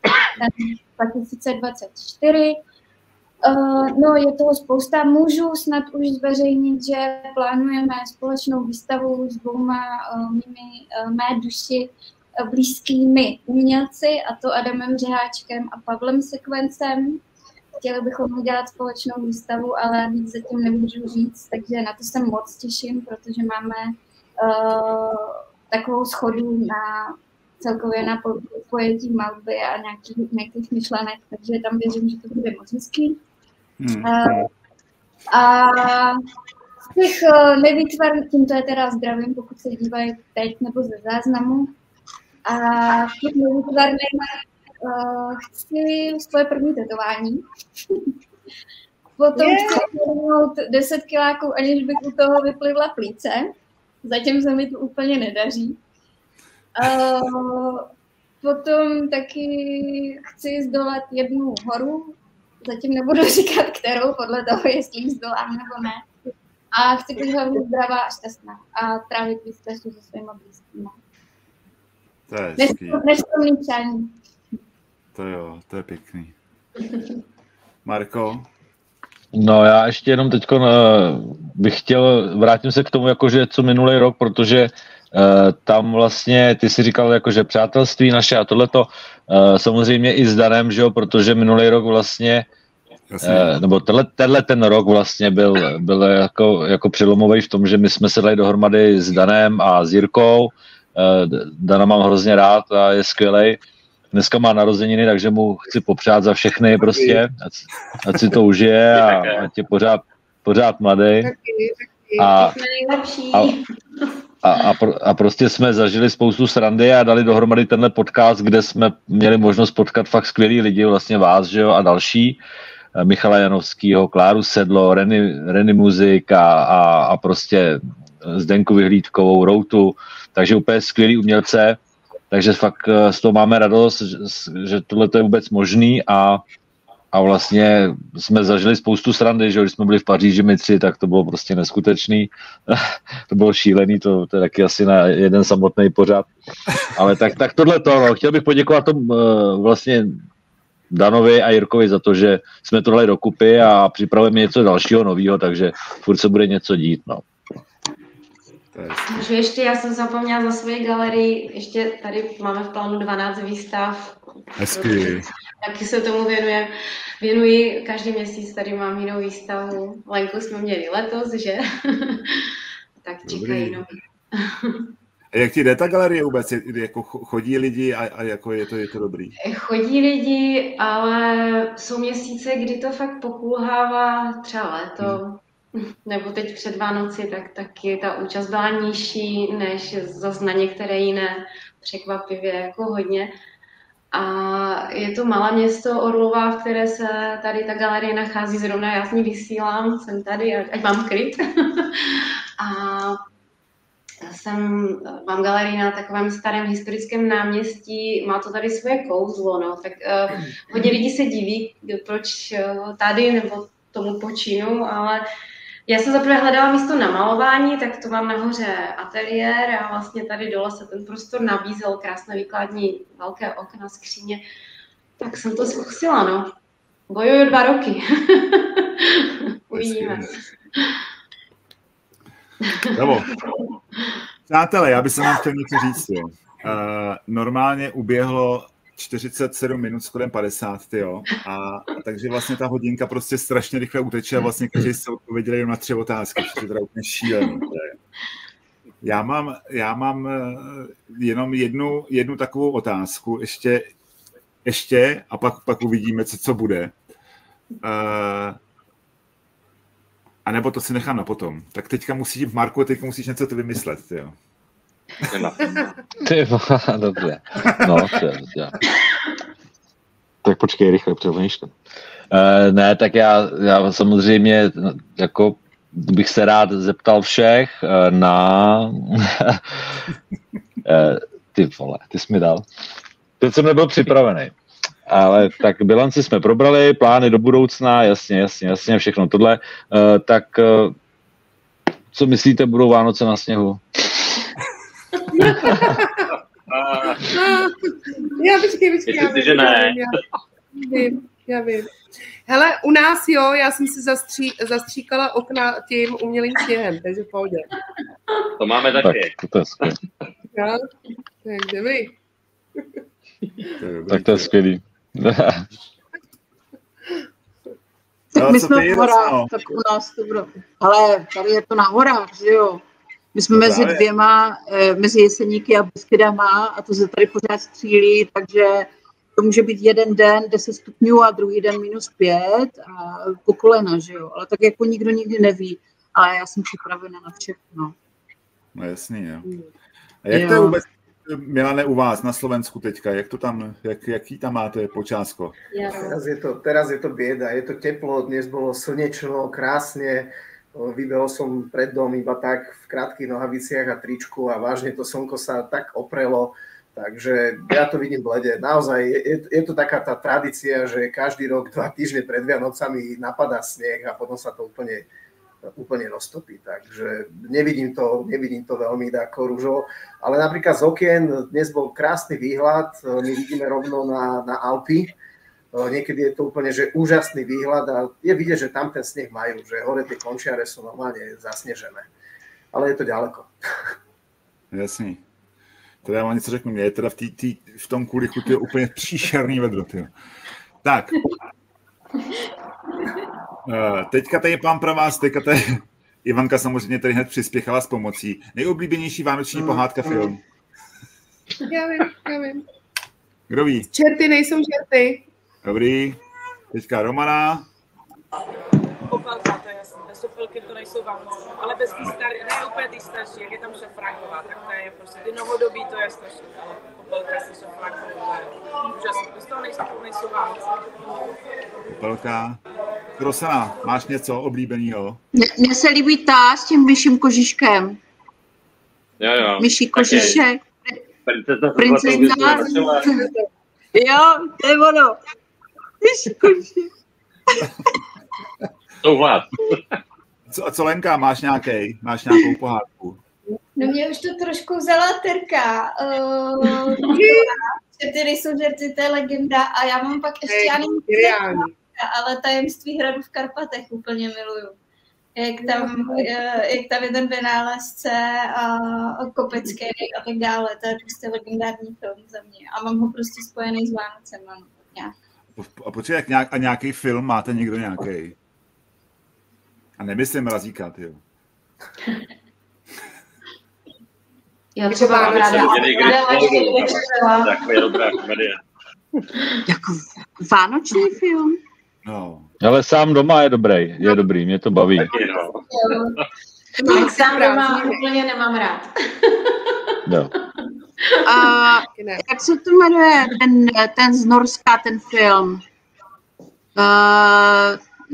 2024. No, je toho spousta. Můžu snad už zveřejnit, že plánujeme společnou výstavu s dvouma mé duši blízkými umělci, a to Adamem Řeháčkem a Pavlem Sekvencem. Chtěli bychom udělat společnou výstavu, ale víc zatím nemůžu říct, takže na to se moc těším, protože máme takovou shodu na celkově na pojetí malby a nějakých myšlenek, takže tam věřím, že to bude moc hezký. A z těch nevýtvarných, tímto je teda zdravím, pokud se dívají teď nebo ze záznamu, a v těch nevýtvarných chci svoje první tetování. Potom chci udělat 10 kiláků, aniž bych u toho vyplivla plíce. Zatím se mi to úplně nedaří. Potom taky chci zdolat jednu horu. Zatím nebudu říkat, kterou, podle toho, jestli ji zdolám nebo ne. A chci být hlavně zdravá a šťastná. A trávit víc času se svýma blízkými. To je hezký. Neskromný přání. To jo, to je pěkný. Marko? No já ještě jenom teď bych chtěl, vrátím se k tomu, jakože co minulý rok, protože tam vlastně, ty si říkal, jakože přátelství naše a tohleto, samozřejmě i s Danem, že jo, protože minulý rok vlastně, nebo tenhle ten rok vlastně byl jako přelomový v tom, že my jsme se dali dohromady s Danem a s Jirkou. Dana mám hrozně rád a je skvělej. Dneska má narozeniny, takže mu chci popřát za všechny prostě, ať si to užije a ať je pořád mladý. A prostě jsme zažili spoustu srandy a dali dohromady tenhle podcast, kde jsme měli možnost potkat fakt skvělý lidi, vlastně vás, že jo, a další. Michala Janovskýho, Kláru Sedlo, Reny Muzik a prostě Zdenku Vyhlídkovou, Routu, takže úplně skvělý umělce. Takže fakt z toho máme radost, že tohle je vůbec možný a vlastně jsme zažili spoustu srandy, že když jsme byli v Paříži my tři, tak to bylo prostě neskutečný. To bylo šílený, to je taky asi na jeden samotný pořad. Ale tak tohle to, no. Chtěl bych poděkovat tomu vlastně Danovi a Jirkovi za to, že jsme to dali dokupy a připravujeme něco dalšího nového, takže furt se bude něco dít, no. Můžu ještě, já jsem zapomněla za svoji galerii, ještě tady máme v plánu 12 výstav. Hezky. Taky se tomu věnuji, každý měsíc tady mám jinou výstavu. Lenku jsme měli letos, že? Tak čekají nový. A jak ti jde ta galerie vůbec? Jako chodí lidi a jako je to dobrý? Chodí lidi, ale jsou měsíce, kdy to fakt pokulhává, třeba léto. Nebo teď před Vánoci, tak taky ta účast byla nižší, než zase na některé jiné, překvapivě jako hodně. A je to malé město Orlová, v které se tady ta galerie nachází, zrovna já z ní vysílám, jsem tady, ať mám klid. A mám galerii na takovém starém historickém náměstí, má to tady svoje kouzlo, no, tak hodně lidí se diví, proč tady nebo tomu počinu, ale já jsem zaprvé hledala místo na malování, tak to mám nahoře ateliér a vlastně tady dole se ten prostor nabízel, krásné výkladní, velké okna, skříně, tak jsem to zkusila, no. Bojuju 2 roky. Uvidíme. Bravo. Přátelé, já bych se vám chtěl něco říct. Jo. Normálně uběhlo 47 minut, skoro 50, jo. Takže vlastně ta hodinka prostě strašně rychle uteče a vlastně každý se odpověděl jenom na 3 otázky, což je teda úplně šílený. Já mám jenom jednu takovou otázku ještě a pak uvidíme, co bude. A nebo to si nechám na potom. Tak teďka musíš něco to vymyslet, jo. Ty dobře. No, dobře. Tak počkej, rychle přemýšlím. Ne, tak já samozřejmě jako bych se rád zeptal všech na... Ty vole, ty jsi mi dal. Teď jsem nebyl připravený. Ale tak bilanci jsme probrali, plány do budoucna, jasně, všechno tohle. Tak co myslíte, budou Vánoce na sněhu? Počkej, já vím. Hele, u nás jo, já jsem si zastříkala okna tím umělým sněhem, takže v pohodě. To máme taky. Tak, to je skvělý. Tak dobrý. Tak to je skvělý. Tak my jsme v horách, tak u nás to bude. Ale tady je to na horách, že jo? My jsme mezi Jeseníky a Beskydama a to se tady pořád střílí, takže to může být jeden den 10 stupňů a druhý den -5 a po kolena, že jo? Ale tak jako nikdo nikdy neví, ale já jsem připravena na všechno. No jasný, jo. A jak to je vůbec, Milane, u vás na Slovensku teďka? Jaký tam máte počásko? Teraz je to bieda, je to teplo, dnes bolo slnečno, krásne, vybehol som pred dom iba tak v krátkych nohaviciach a tričku a vážne to slnko sa tak oprelo, takže ja to vidím blede. Naozaj je to taká tá tradícia, že každý rok 2 týždne pred Vianocami napadá sneh a potom sa to úplne roztopí, takže nevidím to veľmi ako ružovo, ale napríklad z okien dnes bol krásny výhľad, my vidíme rovno na Alpy, niekedy je to úplne že úžasný výhľad a je vidieť, že tam ten sneh majú, že hore tie končiare sú normálne zasnežené, ale je to ďaleko. Jasný. Teda já vám něco řeknu, je teda v tom Kulichu to je úplně příšerný vedro, tyjo. Tak. Teďka tady mám pro vás, Ivanka samozřejmě tady hned přispěchala s pomocí. Nejoblíbenější vánoční pohádka film. Já vím. Kdo ví? Čerty nejsou žerty. Dobrý. Teďka Romana. Popelka, to je jasný. Sopelky to nejsou Vánoce. Ale bez tý starý, ne úplně ty starší, jak je tam Šafránková, tak to je prostě ty novodobí, to je strašný. Ale Popelka si Šafránková, to je úžasný. Bez toho nejsou Vánoce. Popelka. Rosana, máš něco oblíbenýho? Mně se líbí ta s tím myším kožiškem. Jo. Myší kožišek. Princezna. Jo, to je ono. Myší kožišek. Souhlas. Co Lenka, máš nějakou pohádku? No mě už to trošku vzala Terka. Ty nejsou žerty, to je legenda a já mám pak ještě, já nevím, ale Tajemství hradu v Karpatech úplně miluju. Jak tam je ten vynálezce a Kopecký a tak dále, to je prostě legendární film za mě a mám ho prostě spojený s Vánocem. Nějak. A počkej, a nějaký film máte někdo nějaký? A nemyslím Mrazíka, tyjo. Já třeba mám ráda. Takový dobrá komedie. Jako vánoční film? No. Ale sám doma je dobrý, mě to baví. Taky, no. Sám doma úplně nemám rád. No. Jak se to jmenuje, ten z Norska, ten film?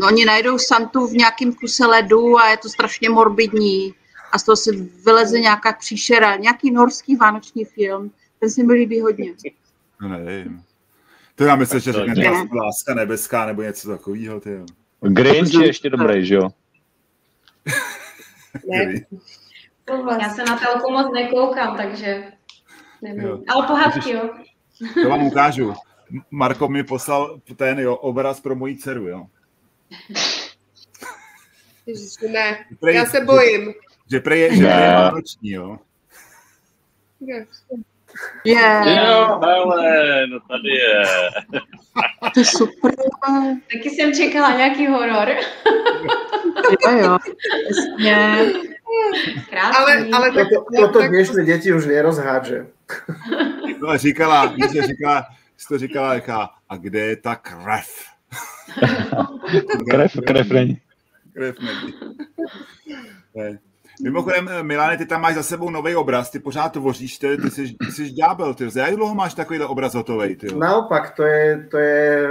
Oni najdou Santu v nějakém kuse ledu a je to strašně morbidní. A z toho se vyleze nějaká příšera. Nějaký norský vánoční film. Ten se mi líbí hodně. No nevím. To já myslím, že řekne Láska nebeská nebo něco takového. Grinch je ještě dobrý, že jo? Já se na telku moc nekoukám, takže nevím. Jo. Ale pohádky, jo. To vám ukážu. Marko mi poslal ten obraz pro moji dceru, jo. Ježiši, ne, já se bojím. Že prej je vánoční, jo. Jo, hele, no tady je. To je super. Taky jsem čekala nějaký horor. Jo, jasně. Krásný. Ale toto dnešné děti už nerozhádže. No, to říkala, a kde je ta krev? Krev není. Krev není. Mimochodem, Milane, ty tam máš za sebou nový obraz, ty pořád tvoříš, ty jsi ďábel, ty. Jak dlouho máš takovýhle obraz hotovej? Ty? Naopak, to je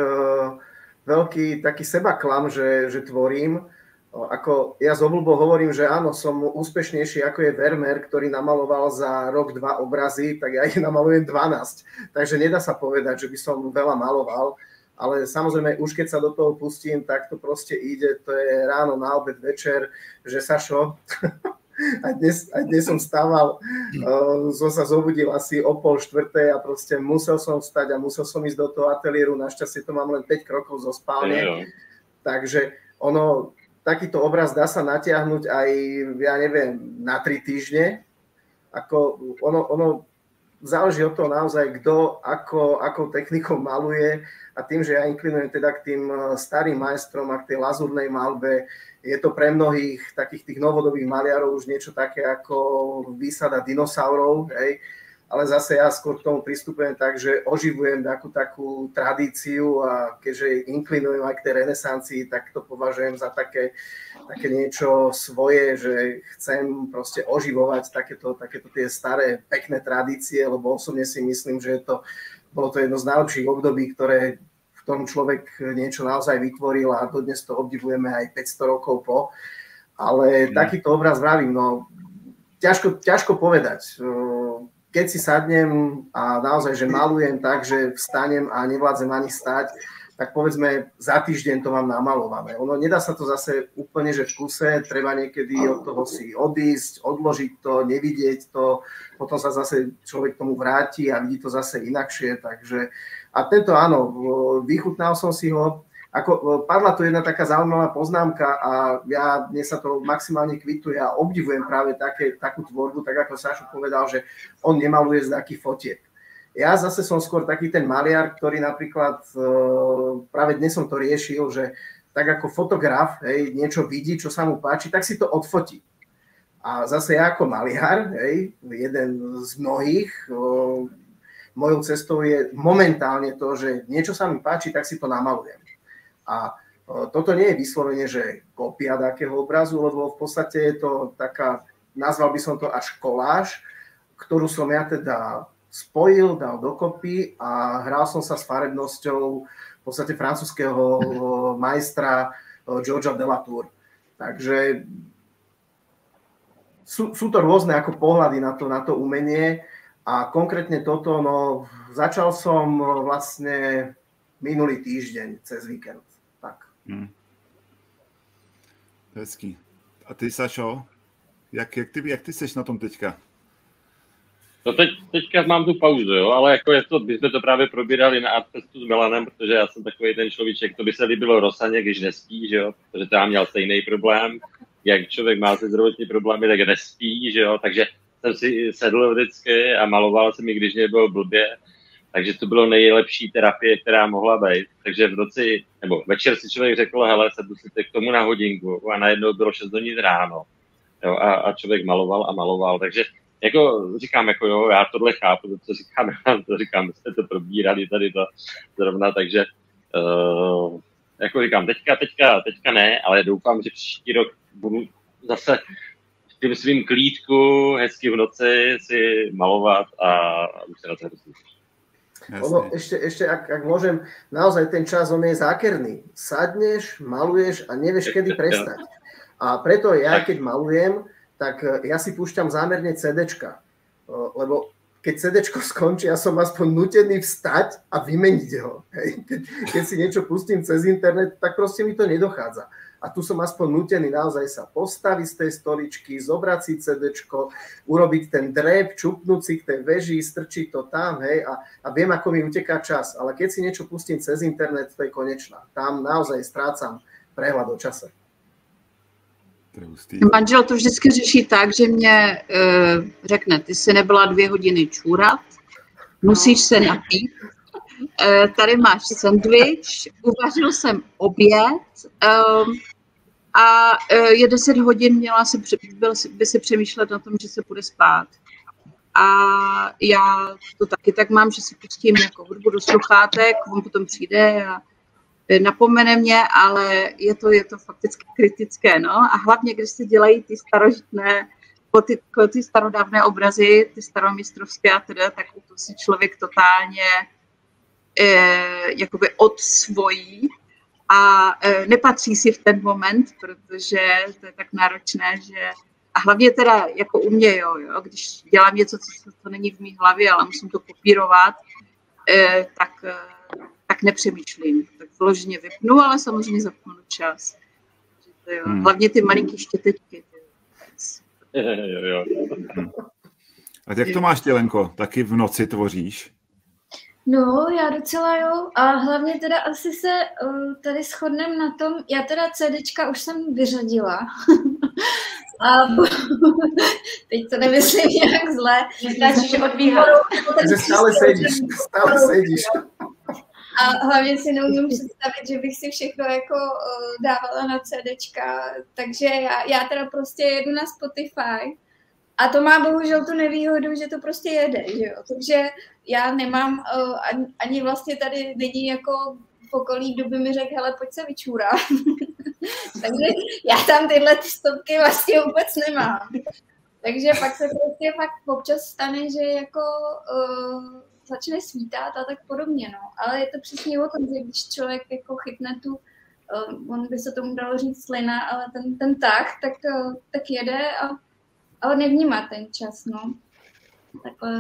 veľký taký sebaklam, že tvorím. Ako ja z obľubou hovorím, že áno, som úspešnejší ako je Vermeer, ktorý namaloval za rok 2 obrazy, tak ja ich namalujem 12. Takže nedá sa povedať, že by som veľa maloval, ale samozrejme už keď sa do toho pustím, tak to proste ide, to je ráno, na obed, večer, že Sašo, aj dnes som stával, som sa zobudil asi o 3:30 a proste musel som vstať a musel som ísť do toho ateliéru, našťastie to mám len 5 krokov zo spálne, takže takýto obraz dá sa natiahnuť aj, ja neviem, na 3 týždne. Ako ono záleží od toho naozaj, kto akou technikou maluje a tým, že ja inklinujem teda k tým starým majstrom a k tej lazúrnej malbe, je to pre mnohých takých tých novodobých maliarov už niečo také ako výsada dinosaurov, hej. Ale zase ja skôr k tomu pristupujem tak, že oživujem takú tradíciu a keďže inklinujem aj k tej renesancii, tak to považujem za také niečo svoje, že chcem proste oživovať takéto tie staré pekné tradície, lebo osobne si myslím, že bolo to jedno z najlepších období, v ktorom človek niečo naozaj vytvoril a dodnes to obdivujeme aj 500 rokov po. Ale takýto obraz vravím, no ťažko povedať. Keď si sadnem a naozaj, že malujem tak, že vstanem a nevládzem ani stať, tak povedzme za týždeň to mám namalované. Ono nedá sa to zase úplne, že v kuse, treba niekedy od toho si odísť, odložiť to, nevidieť to, potom sa zase človek tomu vráti a vidí to zase inakšie, takže a tento áno, vychutnal som si ho. Ako padla tu jedna taká zaujímavá poznámka a mne sa to maximálne kvituje a obdivujem práve takú tvorbu, tak ako Sašo povedal, že on nemaluje z takých fotiek. Ja zase som skôr taký ten maliar, ktorý napríklad, práve dnes som to riešil, že tak ako fotograf, niečo vidí, čo sa mu páči, tak si to odfotí. A zase ja ako maliar, jeden z mnohých, mojou cestou je momentálne to, že niečo sa mi páči, tak si to namalujem. A toto nie je vyslovene, že kópia takého obrazu, lebo v podstate je to taká, nazval by som to až koláž, ktorú som ja teda spojil, dal dokopy a hral som sa s farebnosťou v podstate francúzského majstra Georgea Delatour. Takže sú to rôzne ako pohľady na to umenie a konkrétne toto, no začal som vlastne minulý týždeň cez víkend. Hezký. A ty, Sašo, jak ty seš na tom teďka? No teďka mám tu pauzu, jo, ale jako my jsme to právě probírali na Artfestu s Milanem, protože já jsem takový ten človíček, to by se líbilo Rosaně, když nespí, že jo, protože to já měl stejný problém, jak člověk má se zdravotní problémy, tak nespí, že jo, takže jsem si sedl vždycky a maloval jsem mi, když mě bylo blbě, takže to bylo nejlepší terapie, která mohla být. Takže v noci, nebo večer si člověk řekl, hele, sedl si k tomu na hodinku a najednou bylo 6 hodin ráno. Jo, a člověk maloval, takže jako říkám, jako jo, já tohle chápu, to říkám, jste to probírali tady to zrovna, takže jako říkám, teďka ne, ale doufám, že příští rok budu zase v tím svým klídku, hezky v noci si malovat a už se na to rozlíčíš. Ono, ešte ak môžem, naozaj ten čas, on je zákerný. Sadneš, maluješ a nevieš, kedy prestať. A preto ja, keď malujem, tak ja si púšťam zámerne CDčka. Lebo keď CDčko skončí, ja som aspoň nutený vstať a vymeniť ho. Keď si niečo pustím cez internet, tak proste mi to nedochádza. A tu som aspoň nutený naozaj sa postaviť z tej stoličky, zobrať si CDčko, urobiť ten drep, čupnúť si k tej veži, strčiť to tam, hej, a viem, ako mi uteká čas. Ale keď si niečo pustím cez internet, to je konečná. Tam naozaj strácam prehľad o čase. Manžel to vždycky řeší tak, že mě řekne, ty jsi nebyla 2 hodiny čůrat, musíš se napít, tady máš sendvič, uvařil jsem oběd a je 10 hodin, by si přemýšlet na tom, že se půjde spát. A já to taky tak mám, že si pustím jako hudbu do sluchátek, on potom přijde a napomene mě, ale je to fakticky kritické, no. A hlavně, když se dělají ty starožitné, ty starodávné obrazy, ty staromistrovské a teda, tak to si člověk totálně jakoby odsvojí a nepatří si v ten moment, protože to je tak náročné, že a hlavně teda jako u mě, jo, když dělám něco, co není v mý hlavě, ale musím to kopírovat, tak nepřemýšlím. Tak vloženě vypnu, ale samozřejmě zapnu čas. Hlavně ty malinký štětečky. A jak to máš, Tělenko? Taky v noci tvoříš? No, já docela jo. A hlavně teda asi se tady shodneme na tom, já teda CDčka už jsem vyřadila. A teď to nemyslím nějak zle. Stačíš od výhodu. Takže stále sedíš. A hlavně si neumím představit, že bych si všechno jako dávala na CDčka, takže já teda prostě jedu na Spotify a to má bohužel tu nevýhodu, že to prostě jede, že jo, takže já nemám, ani vlastně tady není jako v okolí, kdo by mi řekl, hele, pojď se vyčůrat. Takže já tam tyhle stopky vlastně vůbec nemám. Takže pak se prostě fakt občas stane, že jako začne svítat a tak podobně, no. Ale je to přesně o tom, že když člověk jako chytne tu, on by se tomu dalo říct slina, ale ten tah, tak jede ale nevnímá ten čas, no. Takhle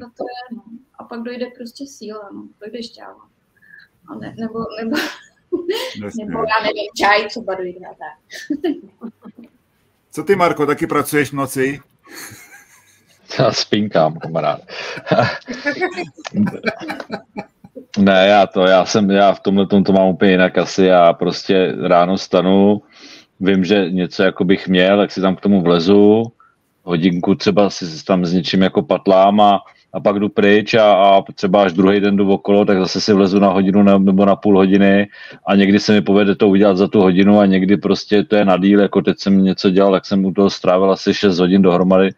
to je, no. A pak dojde prostě síla, no. Dojde šťáva. Nebo já nevím, čaj třeba dojde a tak. Co ty, Marko, taky pracuješ v noci? Já spinkám, kamarád. Ne, já v tomhle to mám úplně jinak asi. Já prostě ráno stanu, vím, že něco jako bych měl, tak si tam k tomu vlezu, hodinku třeba si tam s něčím jako patlám a pak jdu pryč a třeba až druhý den jdu okolo, tak zase si vlezu na hodinu nebo na půl hodiny a někdy se mi povede to udělat za tu hodinu a někdy prostě to je na díl, jako teď jsem něco dělal, tak jsem u toho strávil asi 6 hodin dohromady,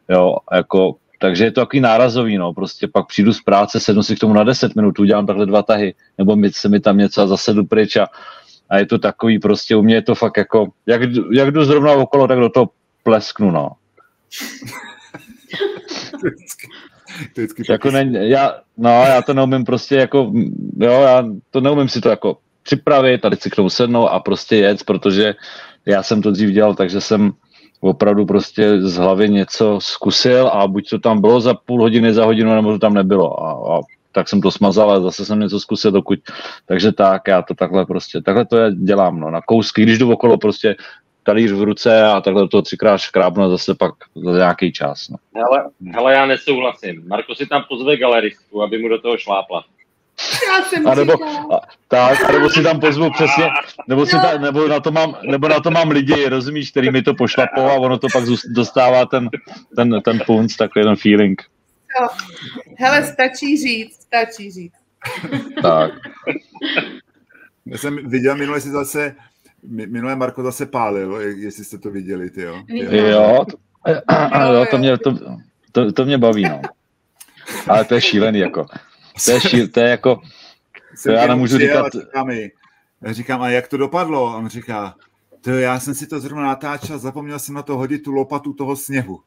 jo, jako, takže je to takový nárazový, no, prostě pak přijdu z práce, sednu si k tomu na 10 minut, udělám takhle 2 tahy, nebo se mi tam něco a zase jdu pryč a je to takový, prostě u mě je to fakt jako, jak jdu zrovna okolo, tak do toho plesknu, no. Jako já to neumím prostě jako, jo, já to neumím si to jako připravit, tady si k tomu sednout a prostě jet, protože já jsem to dřív dělal, takže jsem opravdu prostě z hlavy něco zkusil a buď to tam bylo za půl hodiny, za hodinu, nebo to tam nebylo a tak jsem to smazal a zase jsem něco zkusil dokud, takže tak, já to takhle to dělám, no, na kousky, když jdu okolo prostě talíř v ruce a takhle to 3krát škrábnu a zase pak za nějaký čas. No. Hele, já nesouhlasím. Marko si tam pozve galeristku, aby mu do toho šlápla. Já jsem nebo si tam pozvu přesně, nebo na to mám lidi, rozumíš, který mi to pošlapou a ono to pak dostává ten punc, takový ten feeling. Jo. Hele, stačí říct. Tak. Já jsem viděl minulé Marko zase pálil, jestli jste to viděli, ty jo. Jo, to mě baví, no. Ale to je šílený, jako. To je jako, to já nemůžu říkat. Říkám, a jak to dopadlo? A on říká, To já jsem si to zrovna natáčel, zapomněl jsem na to hodit tu lopatu toho sněhu.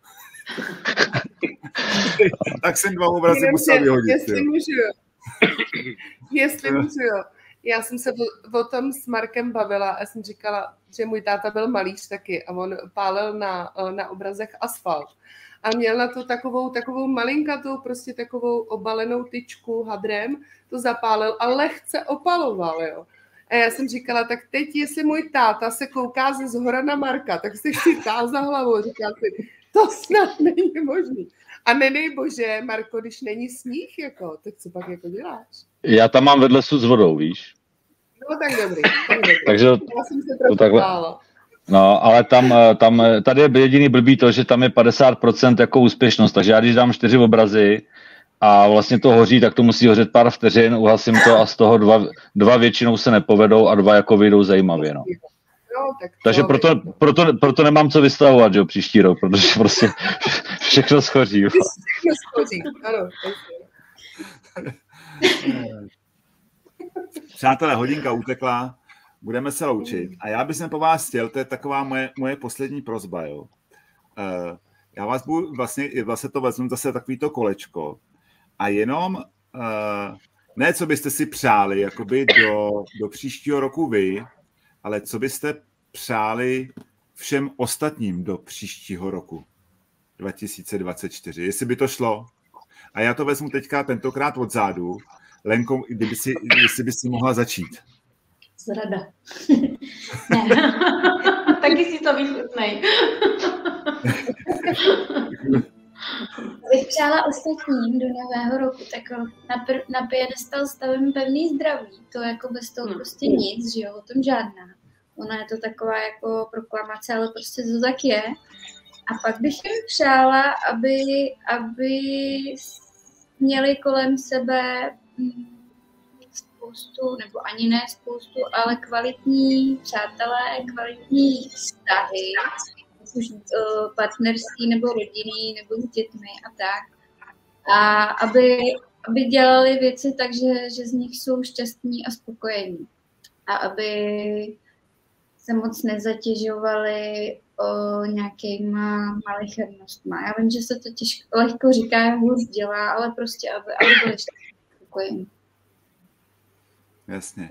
Tak jsem 2 obrazy musel vyhodit. Jestli můžu, jo. Já jsem se o tom s Markem bavila a jsem říkala, že můj táta byl malíř taky a on pálil na obrazech asfalt. A měl na to takovou malinkatou, prostě takovou obalenou tyčku hadrem, to zapálil a lehce opaloval, jo. A já jsem říkala, tak teď, jestli můj táta se kouká ze zhora na Marka, tak si chytá za hlavu. Říká si, to snad není možný. A nedej bože, Marko, když není sníh, jako, tak co pak jako děláš? Já tam mám vedle s vodou, víš? No tak dobrý. Takže já jsem se trochu bála. No, ale tady je jediný blbý to, že tam je 50% jako úspěšnost, takže já když dám 4 obrazy a vlastně to hoří, tak to musí hořet pár vteřin, uhasím to a z toho 2 většinou se nepovedou a 2 jako vyjdou zajímavě, no. Takže proto nemám co vystavovat, jo, příští rok, protože prostě všechno schoří. Jo. Všechno schoří, ano. Přátelé, hodinka utekla, budeme se loučit. A já bych po vás chtěl, to je taková moje poslední prosba, jo. Já vás budu, vlastně to vezmu zase takovýto kolečko a jenom, ne co byste si přáli, jakoby do příštího roku vy, ale co byste přáli všem ostatním do příštího roku 2024, jestli by to šlo. A já to vezmu teďka tentokrát odzadu. Lenko, jestli by si mohla začít. Zrada. Taky si to vychutnej. Bych přála ostatním do nového roku, tak na piedestal stavím pevný zdraví. To jako bez toho prostě nic, že jo, o tom žádná. Ona je to taková jako proklamace, ale prostě to tak je. A pak bych jim přála, aby měli kolem sebe spoustu, nebo ani ne spoustu, ale kvalitní přátelé, kvalitní vztahy, už partnerství nebo rodinný, nebo s dětmi a tak. A aby dělali věci tak, že z nich jsou šťastní a spokojení. A aby se moc nezatěžovali nějakýma malichernostma. Já vím, že se to lehko říká, hůř dělá, ale prostě, aby byli spokojení. Jasně.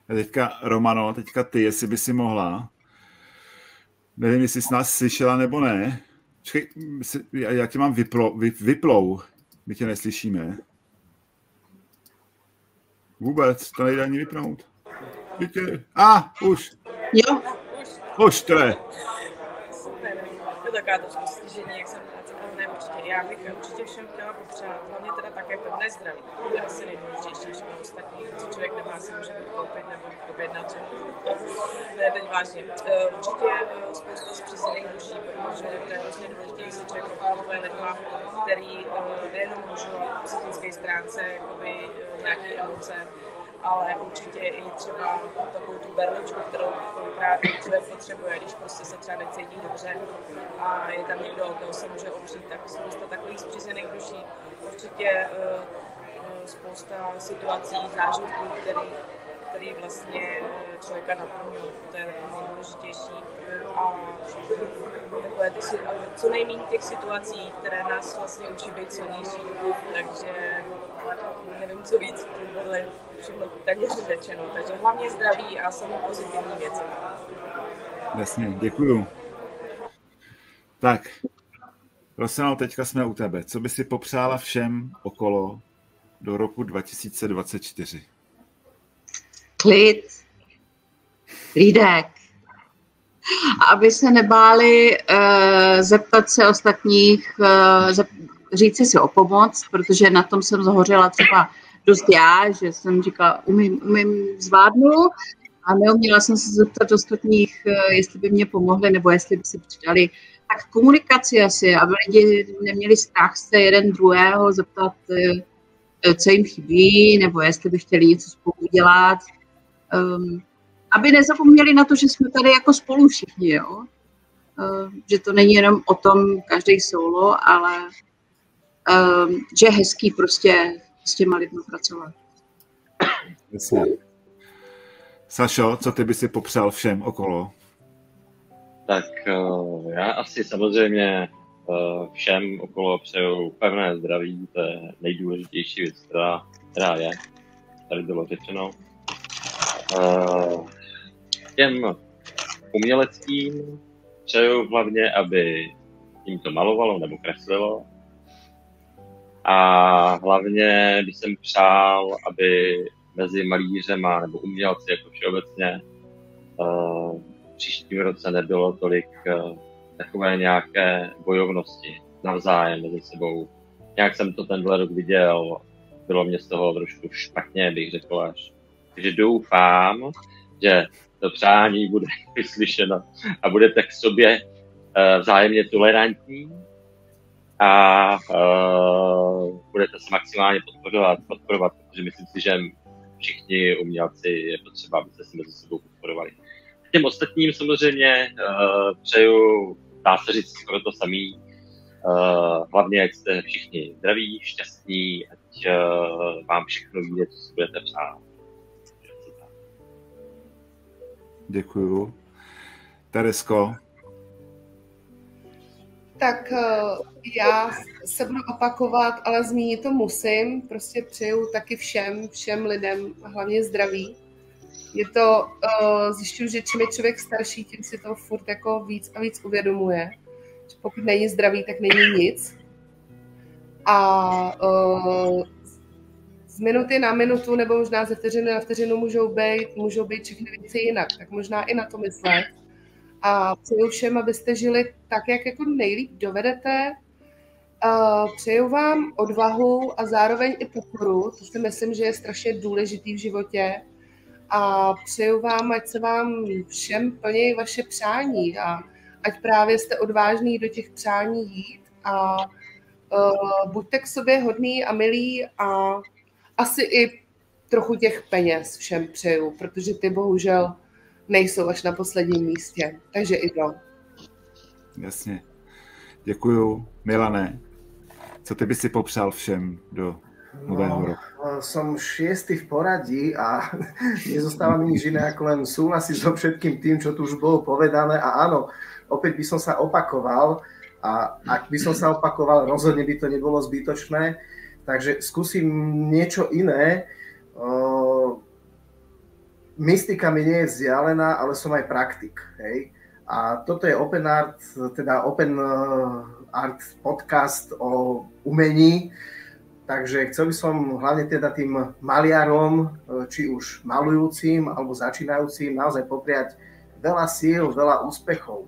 A teďka, Romano, ty, jestli by si mohla, nevím, jestli jsi nás slyšela nebo ne. Čekaj, já tě mám vyplou. My tě neslyšíme. Vůbec, to nejde ani vypnout. Už. Jo. Už to je. To taková trošku stížení, jak jsem říkala, ne určitě. Já bych určitě všem chtěla potřebovat, hlavně teda také pevné zdraví. To je asi nejdůležitější, že ostatní, co člověk nemá, si může koupit nebo objednat. Ne, teď vážně. Určitě spousta zpřízněných duší, protože to je hrozně důležité, když se člověk obklopuje lidma, který nejenom můžou v psychické stránce jakoby nějaké emoce, ale určitě i třeba takovou tu berličku, kterou kolikrát člověk potřebuje, když prostě se třeba necítí dobře a je tam někdo, o koho se může opřít, tak spousta takových spřízněných duší. Určitě spousta situací, zážitků, který vlastně člověka naplňují, to je nejdůležitější. A takové co nejméně těch situací, které nás vlastně učí být silnější. Takže nevím, co víc, tohle všechno téměř řečeno. Takže hlavně zdraví a samo pozitivní věci. Jasně, děkuju. Tak, Rosano, teďka jsme u tebe. Co by si popřála všem okolo do roku 2024? Klid, klídek. Aby se nebáli zeptat se ostatních, říct si o pomoc, protože na tom jsem zahořela třeba dost já, že jsem říkala, umím zvládnu a neuměla jsem se zeptat ostatních, jestli by mě pomohli nebo jestli by si přidali. Tak komunikaci asi, aby lidi neměli strach se jeden druhého zeptat, co jim chybí, nebo jestli by chtěli něco spolu udělat. Aby nezapomněli na to, že jsme tady jako spolu všichni, jo? Že to není jenom o tom každý solo, ale že je hezký prostě s těma lidmi pracovat. Jasně. Sašo, co ty by si popřál všem okolo? Tak já asi samozřejmě všem okolo přeju pevné zdraví, to je nejdůležitější věc, která je, tady bylo řečeno. Těm uměleckým přeju hlavně, aby jim to malovalo nebo kreslilo. A hlavně bych jsem přál, aby mezi malířema nebo umělci jako všeobecně v příštím roce nebylo tolik takové nějaké bojovnosti navzájem mezi sebou. Nějak jsem to tenhle rok viděl, bylo mě z toho trošku špatně, bych řekl až. Takže doufám, že to přání bude vyslyšeno a budete k sobě vzájemně tolerantní a budete se maximálně podporovat, protože myslím si, že všichni umělci je potřeba, abyste se mezi sebou podporovali. Těm ostatním samozřejmě přeju, dá se říct skoro to samý, hlavně ať jste všichni zdraví, šťastní, ať vám všechno vyjde, co si budete přát. Děkuju. Teresko? Tak já se budu opakovat, ale zmínit to musím. Prostě přeju taky všem lidem, hlavně zdraví. Je to, zjišťuju, že čím je člověk starší, tím si to furt jako víc a víc uvědomuje. Že pokud není zdravý, tak není nic. A z minuty na minutu nebo možná ze vteřiny na vteřinu můžou být všechny věci jinak. Tak možná i na to myslet. A přeju všem, abyste žili tak, jak jako nejlíp dovedete. Přeju vám odvahu a zároveň i pokoru. To si myslím, že je strašně důležitý v životě. A přeju vám, ať se vám všem plní vaše přání a ať právě jste odvážní do těch přání jít a buďte k sobě hodný a milí a asi i trochu těch peněz všem přeju, protože ty bohužel nejsou až na posledním místě. Takže i to. Jasně. Děkuju. Milane, co ty by si popřál všem do nového roku? Som 6. v poradí a nezostáva mi nič iné, ako len súhlasiť so všetkým tým, čo tu už bolo povedané. A áno, opäť by som sa opakoval a ak by som sa opakoval, rozhodne by to nebolo zbytočné. Takže skúsim niečo iné. Mystika mi nie je vzdialená, ale som aj praktik. Hej? A toto je Open Art, teda Open Art podcast o umení. Takže chcel by som hlavne teda tým maliarom, či už malujúcim alebo začínajúcim, naozaj popriať veľa síl, veľa úspechov.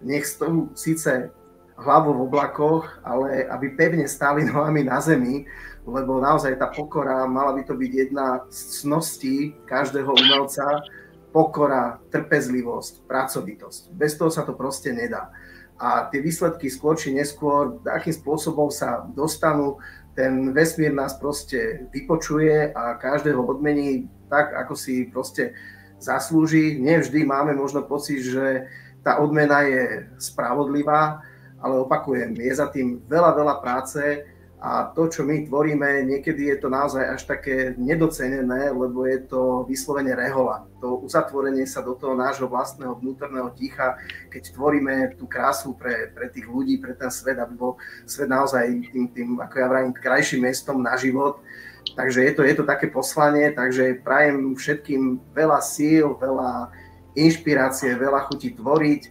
Nech stojú síce hlavou v oblakoch, ale aby pevne stáli nohami na zemi, lebo naozaj tá pokora mala by to byť jedna z cností každého umelca. Pokora, trpezlivosť, pracovitosť. Bez toho sa to proste nedá. A tie výsledky skôr či neskôr, akým spôsobom sa dostanú, ten vesmír nás proste vypočuje a každého odmení tak, ako si proste zaslúži. Nevždy máme možno pocit, že tá odmena je spravodlivá, ale opakujem, je za tým veľa, veľa práce a to, čo my tvoríme, niekedy je to naozaj až také nedocenené, lebo je to vyslovene rehoľa. To uzatvorenie sa do toho nášho vlastného vnútorného ticha, keď tvoríme tú krásu pre tých ľudí, pre ten svet, aby bol svet naozaj tým ako ja vravím, krajším miestom na život. Takže je to také poslanie, takže prajem všetkým veľa síl, veľa inšpirácie, veľa chuti tvoriť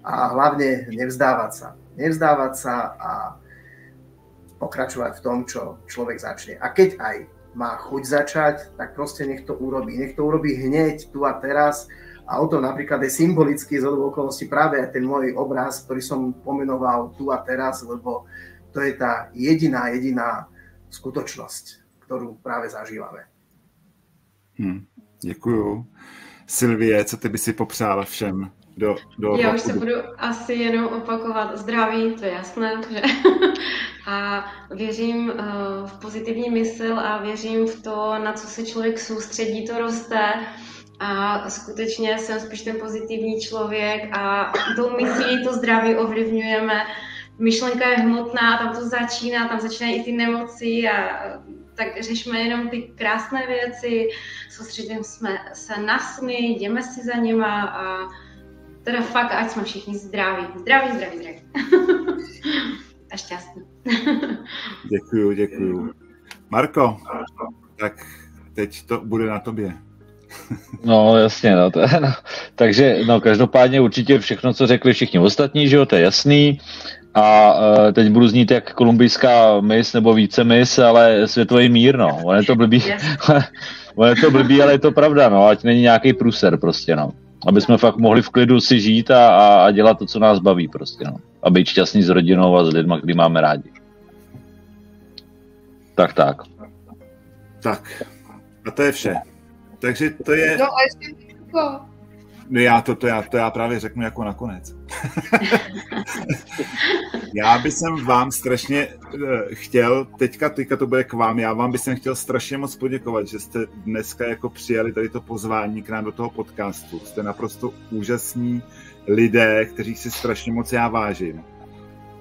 a hlavne nevzdávať sa. Nevzdávať sa a pokračovať v tom, čo človek začne. A keď aj má chuť začať, tak proste nech to urobí. Nech to urobí hneď, tu a teraz. A o tom napríklad je symbolický zhodou okolností práve aj ten môj obraz, ktorý som pomenoval tu a teraz, lebo to je tá jediná skutočnosť, ktorú práve zažívame. Děkuju. Silvie, co ty by si popřála všem do Já už se budu asi jenom opakovat. Zdraví, to je jasné, že... A věřím v pozitivní mysl a věřím v to, na co se člověk soustředí, to roste. A skutečně jsem spíš ten pozitivní člověk a tou myslí to zdraví ovlivňujeme. Myšlenka je hmotná, tam to začíná, tam začínají i ty nemoci a tak řešme jenom ty krásné věci, soustředíme se na sny, jdeme si za nima a teda fakt, ať jsme všichni zdraví. Zdraví. A šťastní. Děkuju. Marko, tak teď to bude na tobě. No jasně, no. Takže no, každopádně určitě všechno, co řekli všichni ostatní, že jo, to je jasný. A teď budu znít jak kolumbijská miss nebo více miss, ale světový mír, no. On je to blbý, ale je to pravda, no. Ať není nějaký průser prostě, no. Aby jsme fakt mohli v klidu si žít a dělat to, co nás baví prostě, no. A být šťastný s rodinou a s lidma, který máme rádi. Tak. Tak. A to je vše. Takže to je... No a ještě jako... No to já právě řeknu jako nakonec. Já bych vám strašně chtěl, teďka to bude k vám, já vám bych chtěl strašně moc poděkovat, že jste dneska jako přijali tady to pozvání k nám do toho podcastu. Jste naprosto úžasní lidé, kterých si strašně moc já vážím.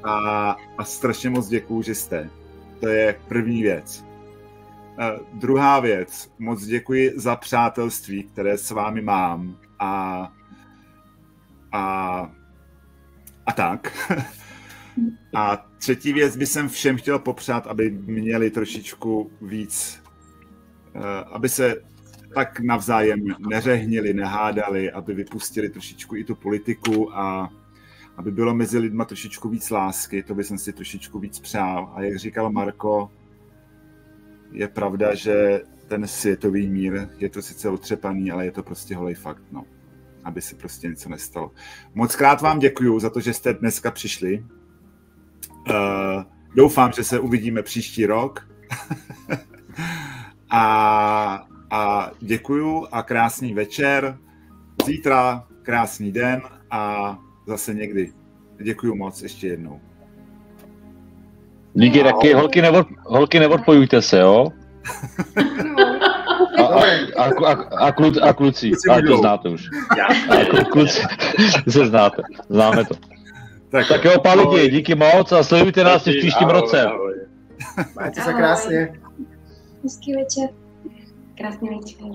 A strašně moc děkuju, že jste. To je první věc. Druhá věc, moc děkuji za přátelství, které s vámi mám a tak. A třetí věc bych všem chtěl popřát, aby měli trošičku víc, aby se tak navzájem neřehnili, nehádali, aby vypustili trošičku i tu politiku a aby bylo mezi lidma trošičku víc lásky, to bych si trošičku víc přál. A jak říkal Marko, je pravda, že ten světový mír je to sice otřepaný, ale je to prostě holej fakt, no. Aby se prostě něco nestalo. Moc krát vám děkuju za to, že jste dneska přišli. Doufám, že se uvidíme příští rok. a děkuju a krásný večer. Zítra krásný den a zase někdy. Děkuju moc ještě jednou. Díky, taky holky neodpojujte se, jo? A kluci, a to znáte už. Kluci se známe to. Tak jo, Pálidi, díky moc a sledujte nás v příštím roce. Majte se krásně. Hezký večer. Krásný večer.